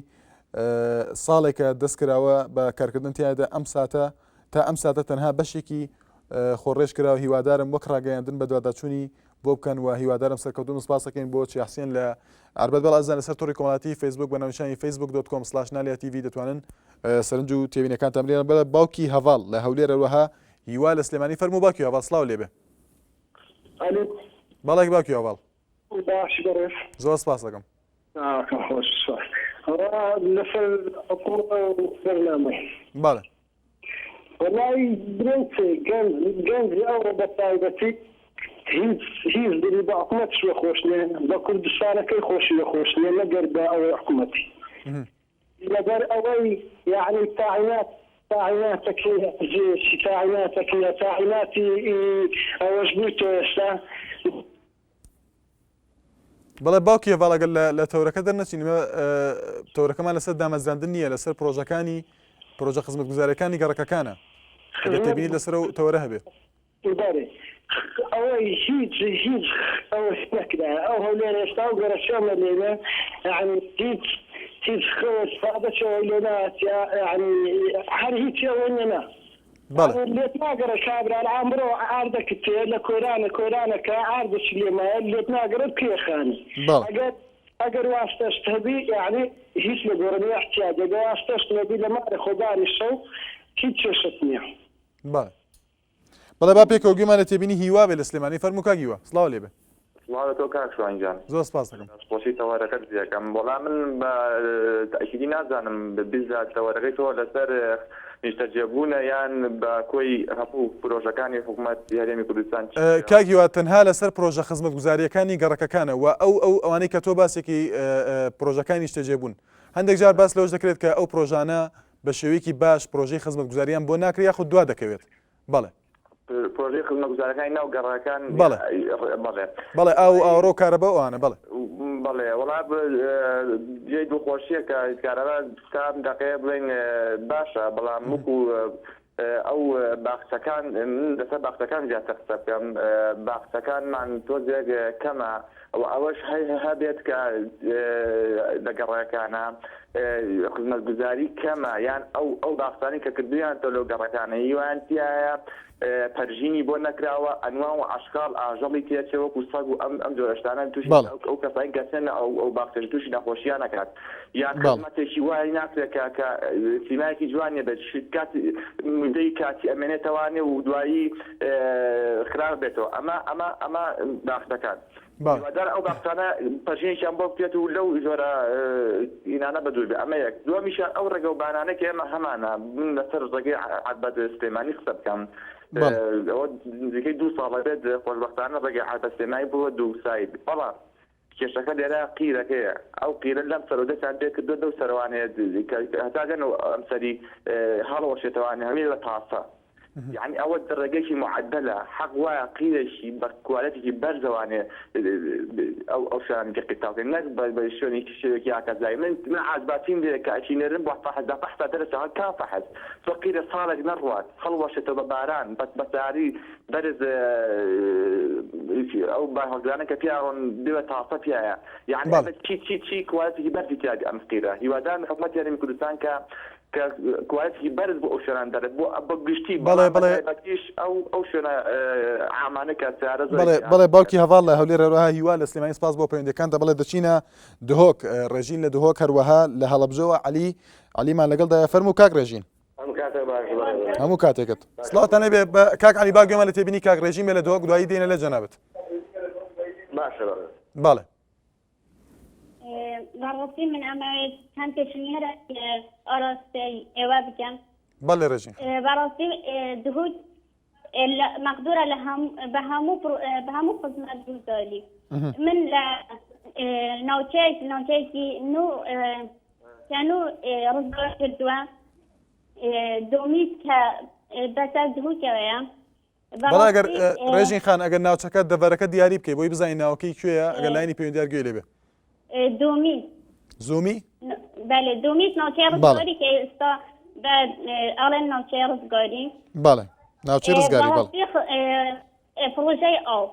ساڵێکە دەستکراوە بە کارکردن تیادا ئەم ساتە تا ئەم ساتە تەنها بەشێکی خۆڕێژ کراوە هیوادارم وەک ڕاگەیاندن بە دواداچوونی بۆ بکەن و هیوادارم سەرکەوتون سپاسەکەین بۆ چی حسێن لە ئاربەت بەڵ ئازان لەسەر تۆڕی کۆمەڵایەتی فەیسبوک بە ناوچانی facebook.com/nalya.tv دەتوانن سەرنج و تێبینەکانتان بڵێن بەڵێ باوکی هەڤاڵ لە هەولێر هەروەها هیوا لە سلێمانی فەرموو باوکی هەڤاڵ سڵاو لێبێ بەڵێک باوکی هەڤاڵ باش بەڕێز زۆر سپاس دەکەم خۆش لەسەر بەرنامە بەڵێ والله برنسي جنز أول بطايبتي هيز دلي بحكومت شو خوشني بكردستان كي خوشني لقرب أو حكومتي لقر أوي يعني تعيناتك جيش تعيناتي أوجبوت سا بەڵێ باوکی هەڤاڵەگەر لە تەورەکە دەرنەچین تەورەکەمان لەسەر دامەزراندن نییە لەسەر پرۆژە خزمەتگوزاریەکانی گەڕەکەکانە ئەگەر تێبینیت لەسەر ئەو تەورە هەبێت ئەوەی هیچ ئەوە نەکرا ئەو هەولێر ئێستا و گەرەشەمە لێنە یعنی هیچ خۆسپادەچەوە لێناتیا یعنی هەر هیچ ئەوە نەنا لێت ناگەرە کابرا ئامڕۆ ئاردەکە تێ لە کۆرانەکە ئاردەچ لێمایە لێت ناگەرە پێخانی ئەگەر واستەشت هەبی یعنی هیچ لە گۆڕنی احتیاج ئەگەر واستەشت نەبی لە مارە خۆداری شەو هیچ چێشت نییە بەڵێ با پێکەوە گوێمان لە تێبینی هیوا بێ لە سلێمانی فەرموو کاگیوە سڵاو لێبێ سڵاو تۆ کاک شوانجان زۆر سپاس دەکەم خۆشی تەوارەکەت دیەکەم بەڵام من بە تاکیدی نازانم بزات تەوارەکەی تۆ لەسەر نیشتەجێبوونە یان بە کۆی هەموو پرۆژەکانی حکوومەت هەرێمی کوردستان کاگیوات تەنها لەسەر پرۆژە خزمەتگوزاریەکانی گەڕەکەکانە و ئەوانەی کە تۆ باسێکی پرۆژەکانی نیشتەجێبوون هەندێک جار باس لەوەش دەکرێت کە ئەو پرۆژانە بە شێوەیەکی باش پرۆژەی خزمەتگوزاریان بۆ ناکرێت یاخود دوا دەکەوێت بەڵێ پرۆژەی خزمەتگوزاریەکانی ناو گەڕەکان بەڵێ ئاوڕۆ کارەبە ئەوانە بەڵێ بەڵێ وڵا جێی دڵخۆشیە کە کارەبا تام دەقەیە بڵێن باشە بەڵام وەکو ئەو باخچەکان لەسەر باخچەکان زیاتر قسە بکەم باخچەکانمان تۆزێک کەمە ئەوەش هەبێت کە لە گەڕەکانە خزمەتگوزاری کەمە یان ئەو باخچانەی کە کردویان تۆ لەو گەڕەکانە هیوان تایە پەرژینی بۆ نەکراوە ئەنواع و عاشقال ئاژەڵی تێچێ وەکو سەگ و ئەم جۆرەشتانە تووشی ئەو کەسانی گەچێنە ئەو باخچەش تووشی نەخۆشییان نەکات یان خزمەتێکی وای ناکرێت کە سیمایەکی جوانێ بە مدەی کاتی ئەمێنێتەوانێ و دوایی خراپ بێتەوە ئەمە باخچەکان دار ئەو باخچانە پەرژینێکیان بۆ بکرێت و لەو زۆرە ئینانە بەدوور بێ ئەمە یەک دووەمیشان ئەو ڕێگە و بانانە کە ئێمە هەمانە من لەسەر ڕێگەی عەبەد سلێمانی قسە بکەم ئەوە نزیکەی 2 ساڵە بێت خۆشبەختانە ڕێگەی عەبەد سلێمانی بووە 2 ساید بەڵام کێشەکە لێرە قیرەکەیە ئەو قیرە لەم سەرۆدەتان پێ کردو دەو سەروانەیە هەتاگەن و ئەمسەری هەڵەوەشێتەوانێ هەمێ لە تاسە يعني أول درجة معدلة حق واقعي شيء بكواليتي برزوانة أو شان كقطعة الناس بيشوني كشيء كذا من عجباتين ذي كأشين نرم بحث بحث درسها كافحث فقير صارت نروات خلوة شتباران بتعري برز أو بحثنا كفيهم دوا تعصب فيها يعني شيء كواليتي برز تاج أمثيلة يودان حكومة يعني من كردستان كواليتي برز بو شران درت بو گشتي بەڵێ ئەو شوێنە ئامانە کاتارە بەڵێ باوکی هەواڵ لە هەولێر هەروەها هیوا لە سلێمانی سپاس بۆ پەیوەندیەکانتە بەڵێ دەچینە دهۆک ڕێژین لە دهۆک هەروەها لە هەڵەبجەوە عەلیمان لەگەڵدایە فەرموو کاک ڕێژین هەموو کاتێکت سڵاوتانە بێ کاک عەلی با گوێمان لە تێبینی کاک ڕێژین بێ لە دهۆک دوایی دێنە لە جەنابەت بەڵێ بەڕاستی من ئەمەوێت هەم پێشنیارە ئاڕاستی ئێوە بکەم بەڵێ ڕێژین بەڕاستی دهوت مەقدورە بە هەموو خزمەتگوزاری من لە ناوچەیەکی نو ڕزگار کردووە دومیت کە بەسەر دهوتەوەیە بەڵا ئەگەر ڕێژین خان ئەگەر ناوچەکە دەڤەرەکە دیاری بکەی بۆی بزانین ناوەکەی کوێیە ئەگەر لاینی پەیوەندیار گوێ لێبێ زومی بله دومیت ناوچه ڕزگاری کە ئێستا ئەڵێن ناوچەی ڕزگاری بەڵێ ناوچەی ڕزگاری بەڵێ پرۆژەی ئەو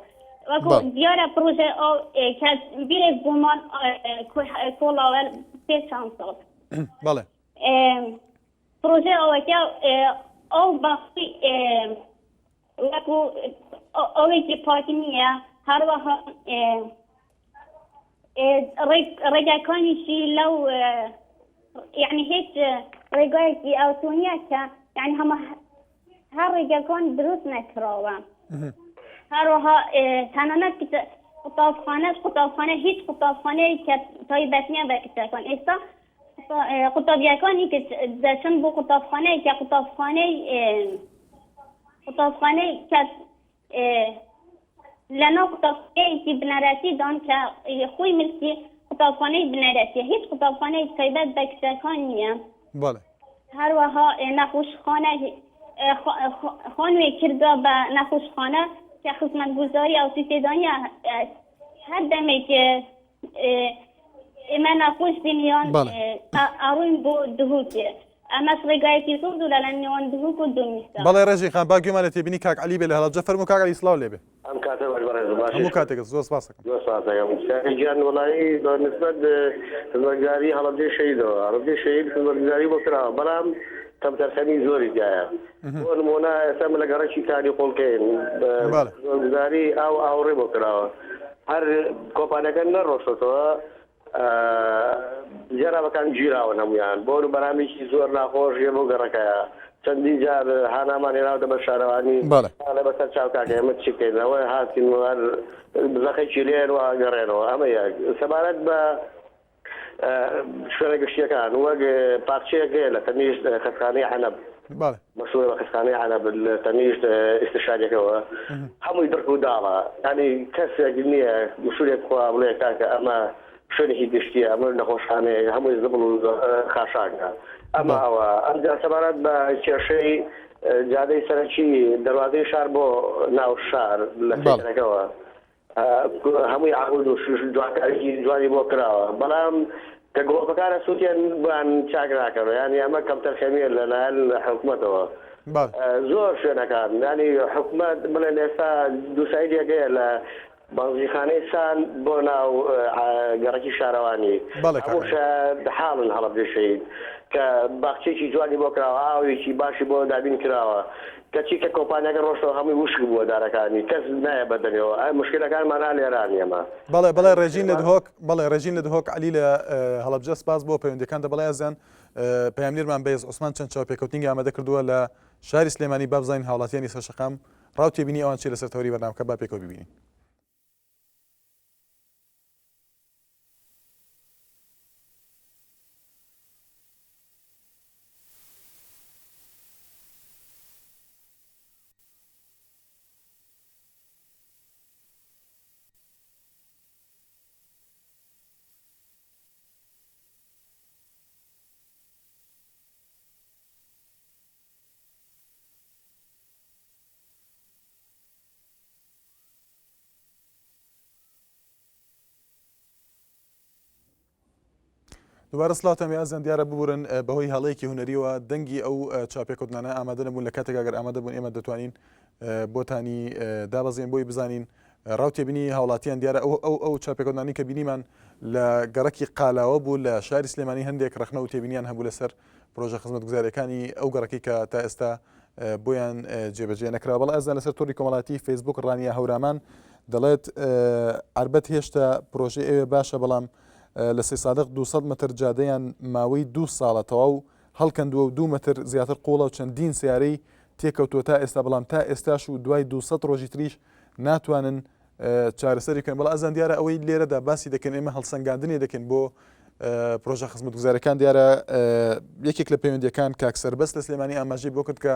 وەکو دیارە پرۆژەی ئەو کە بیرێک بوومان کۆڵاوە پێ چەند ساڵ بەڵێ پرۆژەی ئەوەکە ئەو بەختی وەکو ئەوێکی پاکی نییە هەروەها ڕێگاکانیشی لەو یعنی هیچ ڕێگایەکی ئەوتۆنیە کە یعنی هەر ڕێگاکان دروست نەکراوە هەروەها تەنانەت قوتابخانە هیچ قوتابخانەیە کە تایبەتیە بە کچەکان ئێستا قوتابیەکانی کە دەچن بۆ قوتابخانەیە کە قوتابخانەی کە لەناو قوتابخانەیەکی بنەرەتی دان کە خۆی ملکی قوتابخانەی بنەرەتیە هیچ قوتابخانەی تایبەت بە کچەکان نییە هەروەها نەخۆشخانە خانوێ کردووە بە نەخۆشخانە کە خزمەتگوزاری ئەو سیتێدانە هەر دەمێک ئێمە نەخۆش بینیان ئەڕووین بۆ دهوکێ ئەمەش ڕێگایەکی زۆر دوورە لە نێوان دهوک و دومیستە بەڵێ ڕێژین خان با گوێمان لە تێبینی کاک عەلی بێ لە هەڵەبجە فەرموو کاک عەلی سڵاو لێبێ هەموو کاتێکت زۆر سپاس دەکەم گیان وڵایی نسبەت خزمەتگوزاری هەڵەبجەی شەهیدەوە هەڵەبجەی شەهید خزمەتگوزاری بۆ کراوە بەڵام تەمتەرخەنی زۆری تایە بۆ نمونە ئێستا من لە گەڕەکی کاری قوڵکەین خزمەتگوزاری ئاوڕێ بۆ کراوە هەر کۆمپانیەکە نەڕۆشتەوە جێرابەکان گیراون هەمویان بۆ بەرامێکی زۆر ناخۆش بۆ گەڕەکەیە چەندی جار هانامان هێناوتە بە شارەوانی لە بەسەر چاوکاکە ئێمە چی بکەین ئەوەی هاتین بزەخێکی لێن و گەڕێنەوە ئەمە یەک سەبارەت بە شوێنە گشتیەکان وەک پارچەیەک هەیە لە تەنیشت خەستخانەی حەنەب مەسوولە بە خەستخانەی حەنەب لە تەنیشت ئیستشاریەکەوە هەمووی دڕک و داڵە ینی کەسێک نییە مسوولێک خوا بڵێ کاکە ئەمە شوێنێکی گشتیە ئەمە نەخۆشخانەیە هەمووی زبڵ و خاشاکە ئەمە ئەوە ئەمجا سەبارەت بە کێشەی جادەی سەرەکی دەواازەی شار بۆ ناو شار لە فێنەکەەوە هەمووی عقود و جوانکاریی جوانی بۆ کراوە بەڵام کە گڵۆپەکانە سووتیان بوان چاک ناکەن ینی ئەمە کەمتەر خەمێر لەلایەن حکوومەتەوە زۆر شوێنەکان ینی حکوومەت بڵێن ئێستا دووسایدێکەیە لە بەڵزیخانەی سان بۆ ناو گەڕکی شارەوانی هەموو حاڵن هەڵەبجێشەید کە باخچێکی جوانی بۆ کراوە ئاوێکی باشی بۆ دابین کراوە کەچی کە کۆمپانیاکە ڕۆژەوە هەمووی وشک بووە دارەکانی کەس نایە بەدەنەوە ئەم مشکلەکانمانە لێرانی ئەمە بەڵێ ڕێژین لە دهۆک بەڵێ ڕێژین لە دهۆک علی لە هەڵەبجە سپاس بۆ پەیوەندیەکاندا بەڵێ ئەزیان پەیامنیرمان بەهێز عوسمان چەند چاوپێکەوتنی ئامادە کردووە لە شاری سلێمانی با بزانین هاوڵاتیانی سەرشەقام ڕاو تێبینی ئەوان چی لەسەر تەوری بەرنامەکە با پێکەوە ببینین. دووبارە سڵاتەمی ئازان دیارە ببورن بەهۆی هەڵەیەکی هوەریەوە دەنگی ئەو چاپێکوتنانە ئامادە نەبوون لە کاتێک ئەگەر ئامادە بوون ئێمە دەتوانین بۆتانی دابەزین بۆی بزانین ڕاوتێبینی هاوڵاتیان دیارە ئەو چاپێکوتنانی کە بینیمان لە گەڕەکی قالاوە بوو لە شاری سلێمانی هەندێک ڕخنە و تێبینیان هەبوو لەسەر پرۆژە خزمەتگوزاریەکانی ئەو گەڕەکەی کە تا ئێستا بۆیان جێبەجێ نەکرا بەڵام ئەزان لەسەر تۆری کۆمەڵاتی فەیسبوک ڕانیە هەورامان دەڵێت ئەربەت هێشتا پرۆژەی ئەوێ باشە بەڵام لە سێ سادق 200 متر جادەیان ماوەی 2 ساڵە تەواو هەڵکەندووە و 2 متر زیاتر قوڵە و چەندین سیارەی تێکەوتووە تا ئێستا بەڵام تا ئێستاش و دوای 200 ڕۆژی تریش ناتوانن چارەسەری بکەن بەڵام ئەزان دیارە ئەوەی لێرەدا باسی دەکەن ئێمە هەڵسەنگاندنی دەکەن بۆ پرۆژە خزمەتگوزاریەکان دیارە یەکێک لە پەیوەندیەکان کاک سەربەست لە سلێمانی ئاماژەی بۆ کرد کە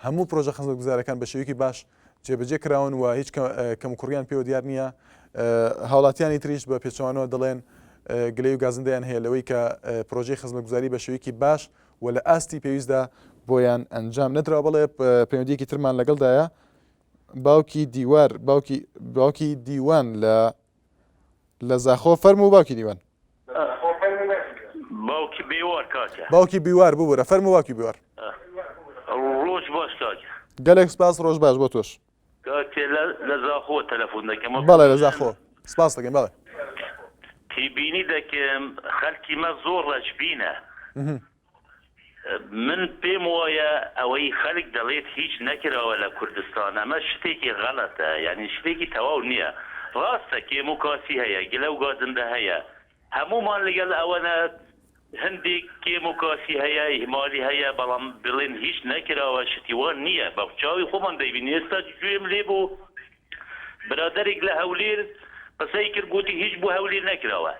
هەموو پرۆژە خزمەتگوزاریەکان بە شێوەیەکی باش جێبەجێ کراون و هیچ کەمکوڕیان پێوە دیار نییە هاوڵاتیانی تریش بە پێچەوانەوە دەڵێن گلەی و گازندەیان هەیە لەوەی کە پرۆژەی خزمەتگوزاری بە شێوەیەکی باش و لە ئاستی پێویستدا بۆیان ئەنجام نەدراوە بڵێ پەیوەندیەکی ترمان لەگەڵدایە باوکی دیوان لە زاخۆ فەرموو و باوکی دیوان باوکی بیوار کاکە باوکی بیوار ببوورە فەرموو باوکی بیوار ڕۆژ باش کاکە گەلێک سپاس ڕۆژ باش بۆ تۆش کاکە لە زاخۆ تەلەفۆن دەکەم بەڵێ لە زاخۆ سپاس دەکەم بەڵێ تیبینی دەکەم خەڵکی مە زۆر ڕەشبینە من پێم وایە ئەوەی خەڵک دەڵێت هیچ نەکراوە لە کوردستان ئەمە شتێکی غەڵەتە یعنی شتێکی تەواو نییە ڕاستە کێم و کاسی هەیە گلە و گازندە هەیە هەمومان لەگەڵ ئەوەنە هەندێک کێم و کاسی هەیە ئیهمالی هەیە بەڵام بڵێن هیچ نەکراوە شتیوان نییە بە چاوی خۆمان دەیبین ئێستا گوێم لێ بوو برادێک لە هەولێر قسەی کرد گوتی هیچ بۆ هەولێر نەکراوە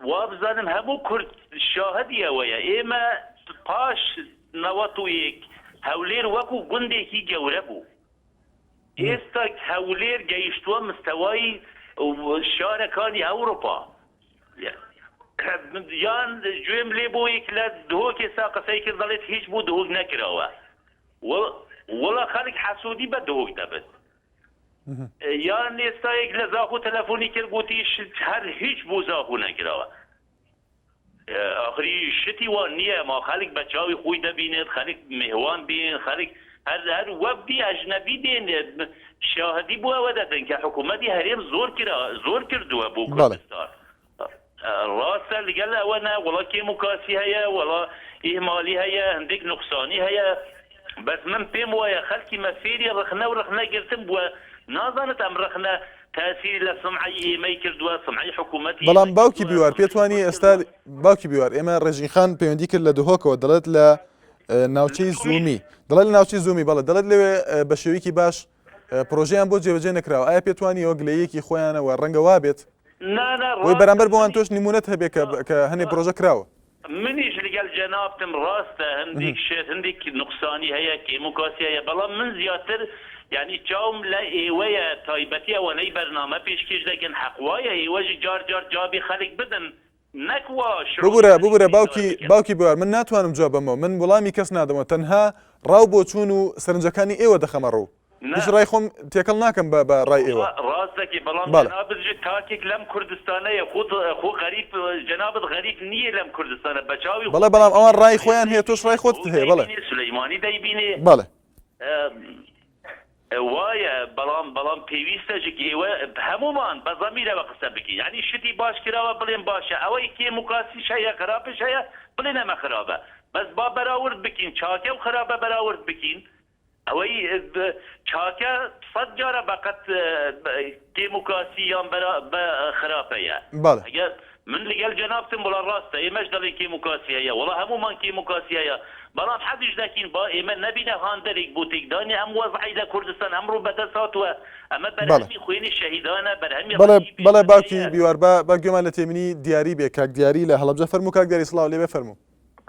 وا بزانم هەموو کورد شاهدی ئەوەیە ئێمە پاش 91 هەولێر وەکو گوندێکی گەورە بوو ئێستا هەولێر گەیشتووە مستەوای شارەکانی ئەوروپا یان گوێم لێ بۆ یەک لە دهۆک ئێستا قسەی کرد دەڵێت هیچ بۆ دهۆک نەکراوە وەڵا خەڵک حەسوودی بە دهۆک دەبێت یان ئێستایەک لە زاخۆ تەلەفۆنی کرد گوتی هەر هیچ بۆ زاخۆ نەکراوە ئاخری شتی وان نییە ما خەڵک بە چاوی خۆی دەبینێت خەڵک میهوان بین خەڵک هەر وەبی ئەژنەبی دێنێت شاهدی بۆ ئەوە دەدەن کە حکوومەتی هەرێم زۆر کردووە بۆ کوردستان ڕاستە لەگەڵ ئەوەنە وەڵا کێم و کاسی هەیە وەڵا ئیهمالی هەیە هەندێک نوقسانی هەیە بەس من پێم وایە خەڵکی مەفێری ڕخنە و ڕخنەگرتن بووە نازانێت ئەم ڕخنە تاثیر لە سمعی ئێمەی کردووە سمعی حکوومەتی بەڵام باوکی بیوار پێتوانی ئێستا باوکی بیوار ئێمە ڕێژین خان پەیوەندی کرد لە دهۆکەوە دەڵێت لە ناوچەی زوومی دەڵێت لە ناوچەی زوومی بەڵێ دەڵێت لەوێ بە شێوەیەکی باش پرۆژەیان بۆ جێبەجێ نەکراوە ئایا پێتوانی ئەوە گلەیەکی خۆیانەوە ڕەنگە وا بێت وی بەرامبەر بۆوان تۆش نمونەت هەبێت کە هەنێ پرۆژە کراوە منیش لەگەڵ جەنابتم ڕاستە هەندێک شێت هەندێک نقصانی هەیە کێموکاسی هەیە بەڵام من زیاتر یعنی چاوم لە ئێوەیە تایبەتی ئەوەنەی بەرنامە پێشکەش دەکەن حەقوایە ئێوەژی جار جار جوابی خەڵک بدن ببورە باوکی بوار من ناتوانم جواب بەمەوە من وەڵامی کەس نادەمەوە تەنها ڕاو بۆ چوون و سەرنجەکانی ئێوە دەخەمە ڕوو هیچ ڕای خۆم تێکەڵ ناکەم بە ڕای ئێوە ڕاستەکی بەڵام جەنابەت تاکێک لەم کوردستانەیە خۆ غەریب جەنابەت غەریب نییە لەم کوردستانە بەچاوی بەڵێ بەڵام ئەوان ڕای خۆیان هەیە تۆش ڕای خۆت هەیە بەڵێ سولەیمانی دەیبینێ بەڵێ وایە بەڵام پێویستەژێکی ئێوە هەمومان بە زەمیرەوە قسە بکەین یعنی شتی باش کراوە بڵێن باشە ئەوەی کێموکاسیش هەیە خراپش هەیە بڵێن ئەمە خراپە بەس با بەراورد بکەین چاکە و خراپە بەراورد بکەین ئەوەی چاکە 100 جارە بەقەت کێموکاسی یان خراپەیە من لەگەڵ جەنابتم وڵا ڕاستە ئێمەش دەڵێن کێموکاسی هەیە وڵا هەمومان کێموکاسی هەیە بەڵام حەزیش دەکەین با ئێمە نەبینە هاندەرێک بۆ تێکدانی ئەم وەزعی لە کوردستان ئەمڕۆ بەدەساتوە ئەمە بەرهەمی خوێنی شەهیدانە بەرهەمی بەڵێ باوکی بیوار بە گوێمان لە تێمنی دیاری بێ کاک دیاری لە هەڵەبجە فەرموو کاک دیاری سڵاو لێ بێ فەرموو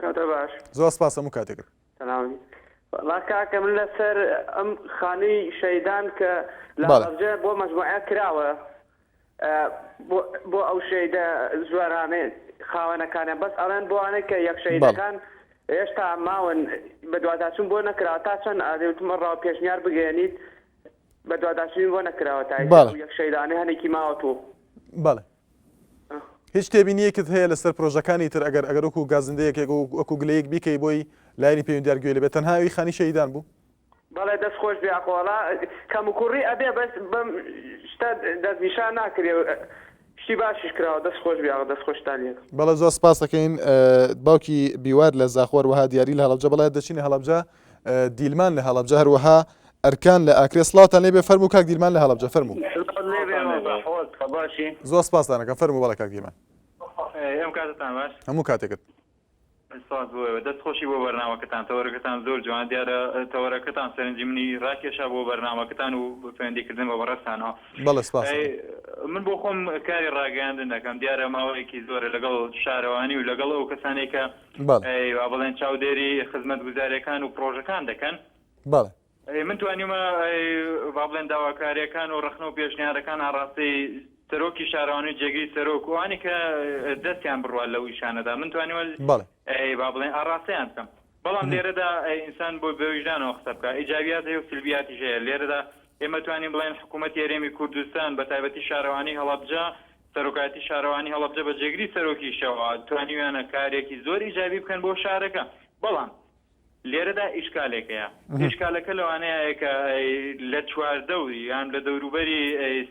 کاتە باش زۆر سپاس هەموو کاتێک سەلامی والله کاکە من لەسەر ئەم خانووی شەیدان کە لە هەڵەبجە بۆ مەجموعە کراوە بۆ ئەو شەیدە زوارانێ خاوەنەکانیان بەس ئەڵێن بۆوانێت کە یەک شەیدەکان هێشتا ماون بە دوواداچوون بۆ نەکراوە تا چەند ئادەوتمە ڕاو پێشنیار بگەێنیت بە دوواداچوون بۆ نەکراوە تا یەک شەیدانێ هەنێکی ماوە تۆ بەڵێ هیچ تێبینیەکت هەیە لەسەر پرۆژەکانی تر ئەگەر وەکو گازندەیەک وەکو گلەیەک بیکەی بۆی لایانی پەیوەندیار گوێ لەبێت تەنهاوی خانی شەیدان بوو بەڵێ دەست خۆش بیاقۆڵا کەم و کوڕی ئەبێ بەس بەم شتە دەستنیشان ناکرێ شتی باشیش کراوە دەست خۆش بیاوە دەست خۆشتانیەک بەڵێ زۆر سپاس دەکەین باوکی بیوار لە زاخۆر وها دیاری لە هەڵەبجە بەڵێ دەچینە هەڵەبجە دیلمان لە هەڵەبجە هەروەها ئەرکان لە ئاکرێ سڵاوتان لێ بێ فەرموو کاک دیلمان لە هەڵەبجە فەرموو زۆر سپاسدانەکەم فەرموو بەڵێ کاک دیلمان ئەم کاتتان باش هەموو کاتێکت سپاس بۆ دەست خۆشی بۆ بەرنامەکەتان تەوەرەکەتان زۆر جوان دیارە تەوەرەکەتان سەرنجی منی ڕاکێشا بۆ بەرنامەکەتان و پەیوەندیکردن بە بەڕێستانەوە بەڵێ سپاس من بۆ خۆم کاری ڕاگەاندن دەکەم دیارە ماوەیەکی زۆرە لەگەڵ شارەوانی و لەگەڵ ئەو کەسانێک کە وا بڵێن چاودێری خزمەتگوزاریەکان و پرۆژەکان دەکەن بەڵێ من توانیمە وا بڵێن داواکاریەکان و ڕخنە و پێشنیارەکان ئاڕاستی سەرۆکی شارەوانی جێگەی سەرۆک وانی کە دەستیان بڕوە لەو ئیشانەدا من توانیوە با بڵێن ئاڕاستیان بکەم بەڵام لێرەدا ئینسان بۆ بەویژدانەوە قسە بکە ئیجابیات هەیە و سلبیاتیش هەیە لێرەدا ئێمە توانین بڵێن حکوومەتی هەرێمی کوردستان بە تایبەتی شارەوانی هەڵەبجە سەرۆکاتی شارەوانی هەڵەبجە بە جێگری سەرۆکیشەوە توانیویانە کارێکی زۆر ئیجابی بکەن بۆ شارەکە بەڵام لێرەدا ئیشکالێکەیە ئیشکالەکە لەوانەیە کە لە چواردە و یان لە دەوروبەری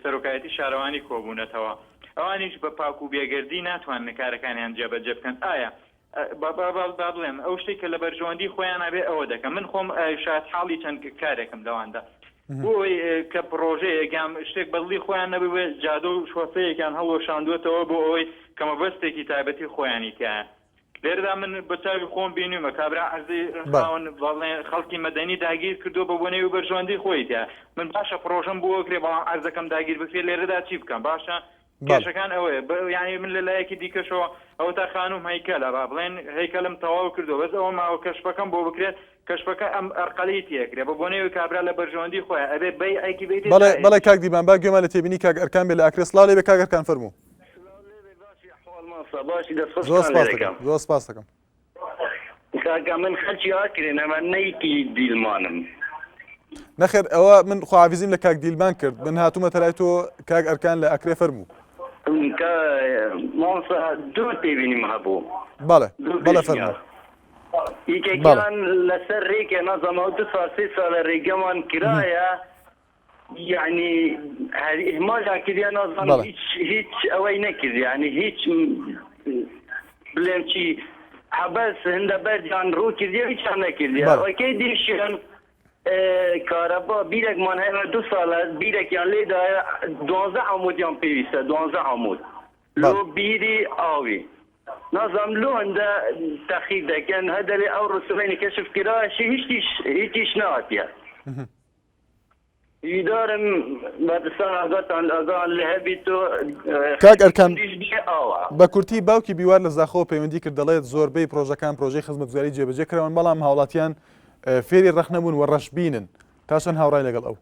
سەرۆکایەتی شارەوانی کۆبوونەتەوە ئەوانیش بە پاک و بێگردی ناتوانن کارەکانیان جێبەجێ بکەن ئایا با بڵێم ئەو شتێک کە لە بەرژەوەندی خۆیان ئەبێ ئەوە دەکەم من خۆم شاد حاڵی چەند کارێکم لەواندا بۆی کە پرۆژەیەکیان شتێک بەدڵی خۆیان نەبوێ جادە و شۆسەیەکیان هەڵۆشاندوێتەوە بۆ ئەوەی کەمەبەستێکی تایبەتی خۆیانی تایە لێرەدا من بە چاوی خۆم بینیمە کابرا عەرزی بەڵێن خەڵکی مەدەنی داگیر کردو بە بۆنەی و بەرژەوەندی خۆی تایە من باشە پرۆژەم بۆ کرێ بەڵام عەرزەکەم داگیر بکرێت لێرەدا چی بکەم باشە کێشەکان ئەوەیە یعنی من لەلایەکی دیکەشەوە ئەو تا خانوم هەیکەلە با بڵێن هەیکەلم تەواو کردو بەس ئەوە ماوە کەشفەکەم بۆ بکرێت کەشفەکە ئەم ئەرقەلی تێکرێ بە بۆنەوەی کابرا لە بەرژەوەندی خۆیان ئەبێ بەی ئایکی بێت بەڵێ کاک دیمان با گوێمان لە تێبینی کاک ئەرکان بێ لە ئاکرێ سڵاو لێ بێ کاک ئەرکان فەرموو زۆر سپاس دەکەم کاکە من خەلکی ئاکرێن ئەمە نەیکی دیلمانم نەخێر ئەوە من خواویزیم لە کاک دیلمان کرد من هاتوومە تەلای تۆ کاک ئەرکان لە ئەکرێ فەرموو مامۆستا دوو تێبینیم هەبوو بەڵێ فەرموو یەکێکیان لەسەر ڕێکێ نەزەمە دو سال سێ ساڵە ڕێگەمان کرایە یعنی ئیهماڵیان کردیان نازانم هیچ ئەوەی نەکرد یعنی هیچ بڵێم چی حەبەس هەندە بەردیان ڕوو کردیە هیچیان نەکردیە ئەوەکەی دیشیان کارەبا بیرێکمان هەیە 2 ساڵە بیرێکیان لێدایە 12 عمودیان پێویستە 12 عمود لۆ بیری ئاوی نظام لون ده تأخير ده كان هذا اللي أول رسمين كشف كراء شيء هيش ناتيا يدارم بعد السنة قطع الأذان اللي هبيتو کاک ئەرکان بە کورتی باوکی بیوار لە زاخۆ پەیوەندی کرد دەڵێت زۆربەی پرۆژەکان پرۆژەی خزمەتگوزاری جێبەجێکراون بەڵام هاوڵاتیان فێری ڕەخ نەبوون و ڕەشبینن تا چەند هاوڕای لەگەڵ ئەو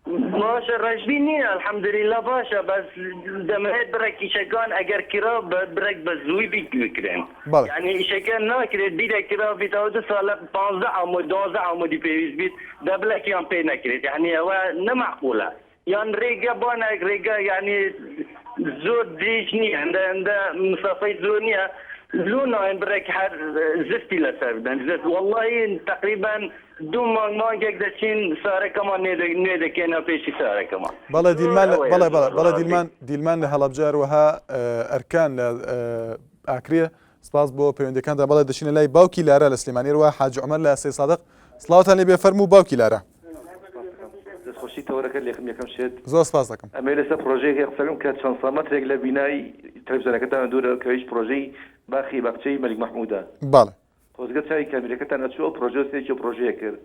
باشا رجبيني الحمد لله باشا بس دمهت برك يشكان اگر كرا برك بزوي بيكرين يعني يشكان ناكريت بيدا كرا بيتاود سال 15 او 12 او دي بيز بيت دبلك يان بي ناكريت يعني هو نمعقوله يعني ريجا بانا ريجا يعني زود ديشني عند مسافه زونيا لونا ان برك حر زفتي لسبدن زفت والله تقريبا دوم ما جدشين ساره كمان نيده كنا بيشي ساره كمان بلا ديلمان بلا ديلمان لهلبجار وها اركان اكريه سپاس بۆ پەیوەندەکاندا بەڵێ دەچینە لای باوکی لارە لە سلێمانی ڕوا حاج عومەر لە سێ سادق سڵاوتان لێ بێ فەرموو باوکی لارە دەستخۆشی تەوەرەکە یەکەم شێت زۆر سپاس دەکەم ئەمە لەسەر پرۆژەیەک قسەکەم کە چەند سامەتێک لە بینایی تەلەڤیزیۆنەکەتان دوورە کە هیچ پرۆژەی باخی باخچەی مەلیک مەحموودە باڵێ خۆزگە چاوی کامیرەکەتان ئەچووە پرۆژە سێکی پرۆژەیە کرد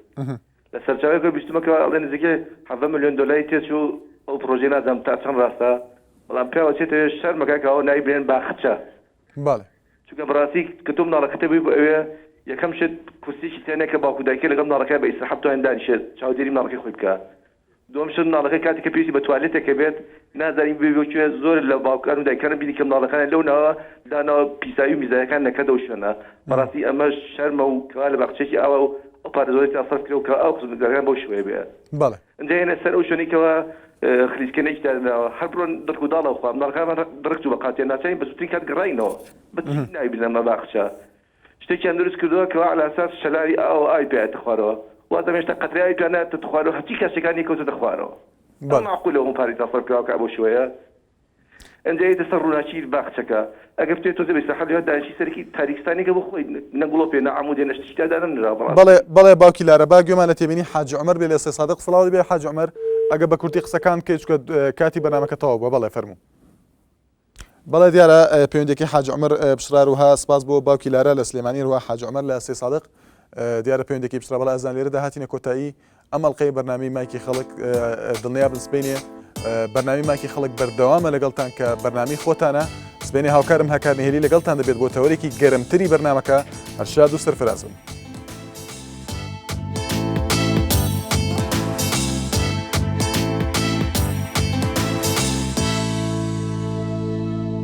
لە سەرچاوەیەکە بیستمەکەەوە ئەڵێ نزیکە 7 ملیۆن دۆلاری تێچوو ئەو پرۆژەی نازانم تا چەند ڕاستە بەڵام پیاوە چێتەوێ شەرمەکەکەەوە نایبێن باخچە باڵێ چونکە بەڕاستی کتتم ناڵەکەتە بووی بۆ ئەوێ یەکەم شت کوستیشی تێنێکە باوکو دایکە لەگەڵ ناڵەکە بە ئیسراحەت توانین دانیشێت چاودێری ناڵەکەی خۆی بکە دوم شت ناڵەکە کاتێککە پێویستی بە توالێتێکە بێت نازانین بێکوێ زۆر لە باوکان و دایکانە بینی کەم ناڵەکانە لەونەوە دانەوە پیساوی و میزایەکان نەکەدە و شوێنە بەڕاستی ئەمە شەرمە و کەوا لە باخچێکی ئاوا و ئەو پارێزۆری سەرف کرێ و کە ئەو خزمەتگوزاریەکان بەو شوەیە بێ ئەنجا هێنە سەر ئەو شوێنێکەوە خلیسکەنێکی دادنەوە هەر بڕۆن دڕک و داڵەوە خوام ناڵەکانمان دڕک و بە قاتێ ناچین بە زووترین کات گەڕاینەوە بەچی نایبینەمە باخچە شتێکیان دروست کردووە کەوا عەلە ئەساس شەلاری ئاو ئای پێایەتە خوارەوە واتە هێشتا قەترەی ئای پێیانەتە خوارەوە هەرچی کەسێکانی کەوتەتە خوارەوە معقولەوە هەموو پارێزا سەرف کراوەکە بۆ شوەیە ئەنجا هێتە سەر ڕووناچی باخچەکە ئەگەر بتێت تۆ دەبێت سەحەت لێوە دانیشی سەرکی تاریکستانێکە بۆ خۆی نەگوڵۆپێ نەعەمودێ نەشتیدا دانەنرا بەڵێ باوکی لارە با گوێمان لە تێبینی حاج عومەر بێ لە سێ سادق سڵاوی بێ حاج عومەر ئەگە بە کورتی قسەکان بکەیت چونکە کاتی بەرنامەکە تەواو بووە بەڵێ فەرموو بەڵێ دیارە پەیوەندێکی حاج عومەر بشرار وها سپاس بۆ باوکی لارە لە سلێمانی ڕوا حاج عومەر لە سێ سادق دیارە پەیوەندێکی بشرا بەڵێ ئەزان لێرەدا هاتینە کۆتایی ئەم ئەڵقەی بەرنامەی مایکی خەڵک دڵنیا بن سبەینێ بەرنامی مایکی خەڵک بەردەوامە لەگەڵتان کە بەرنامی خۆتانە سبەینێ هاوکارم هەکار نهێلی لەگەڵتان دەبێت بۆ تەوەرێکی گەرمتری بەرنامەکە هەرشاد و سەرفراز بن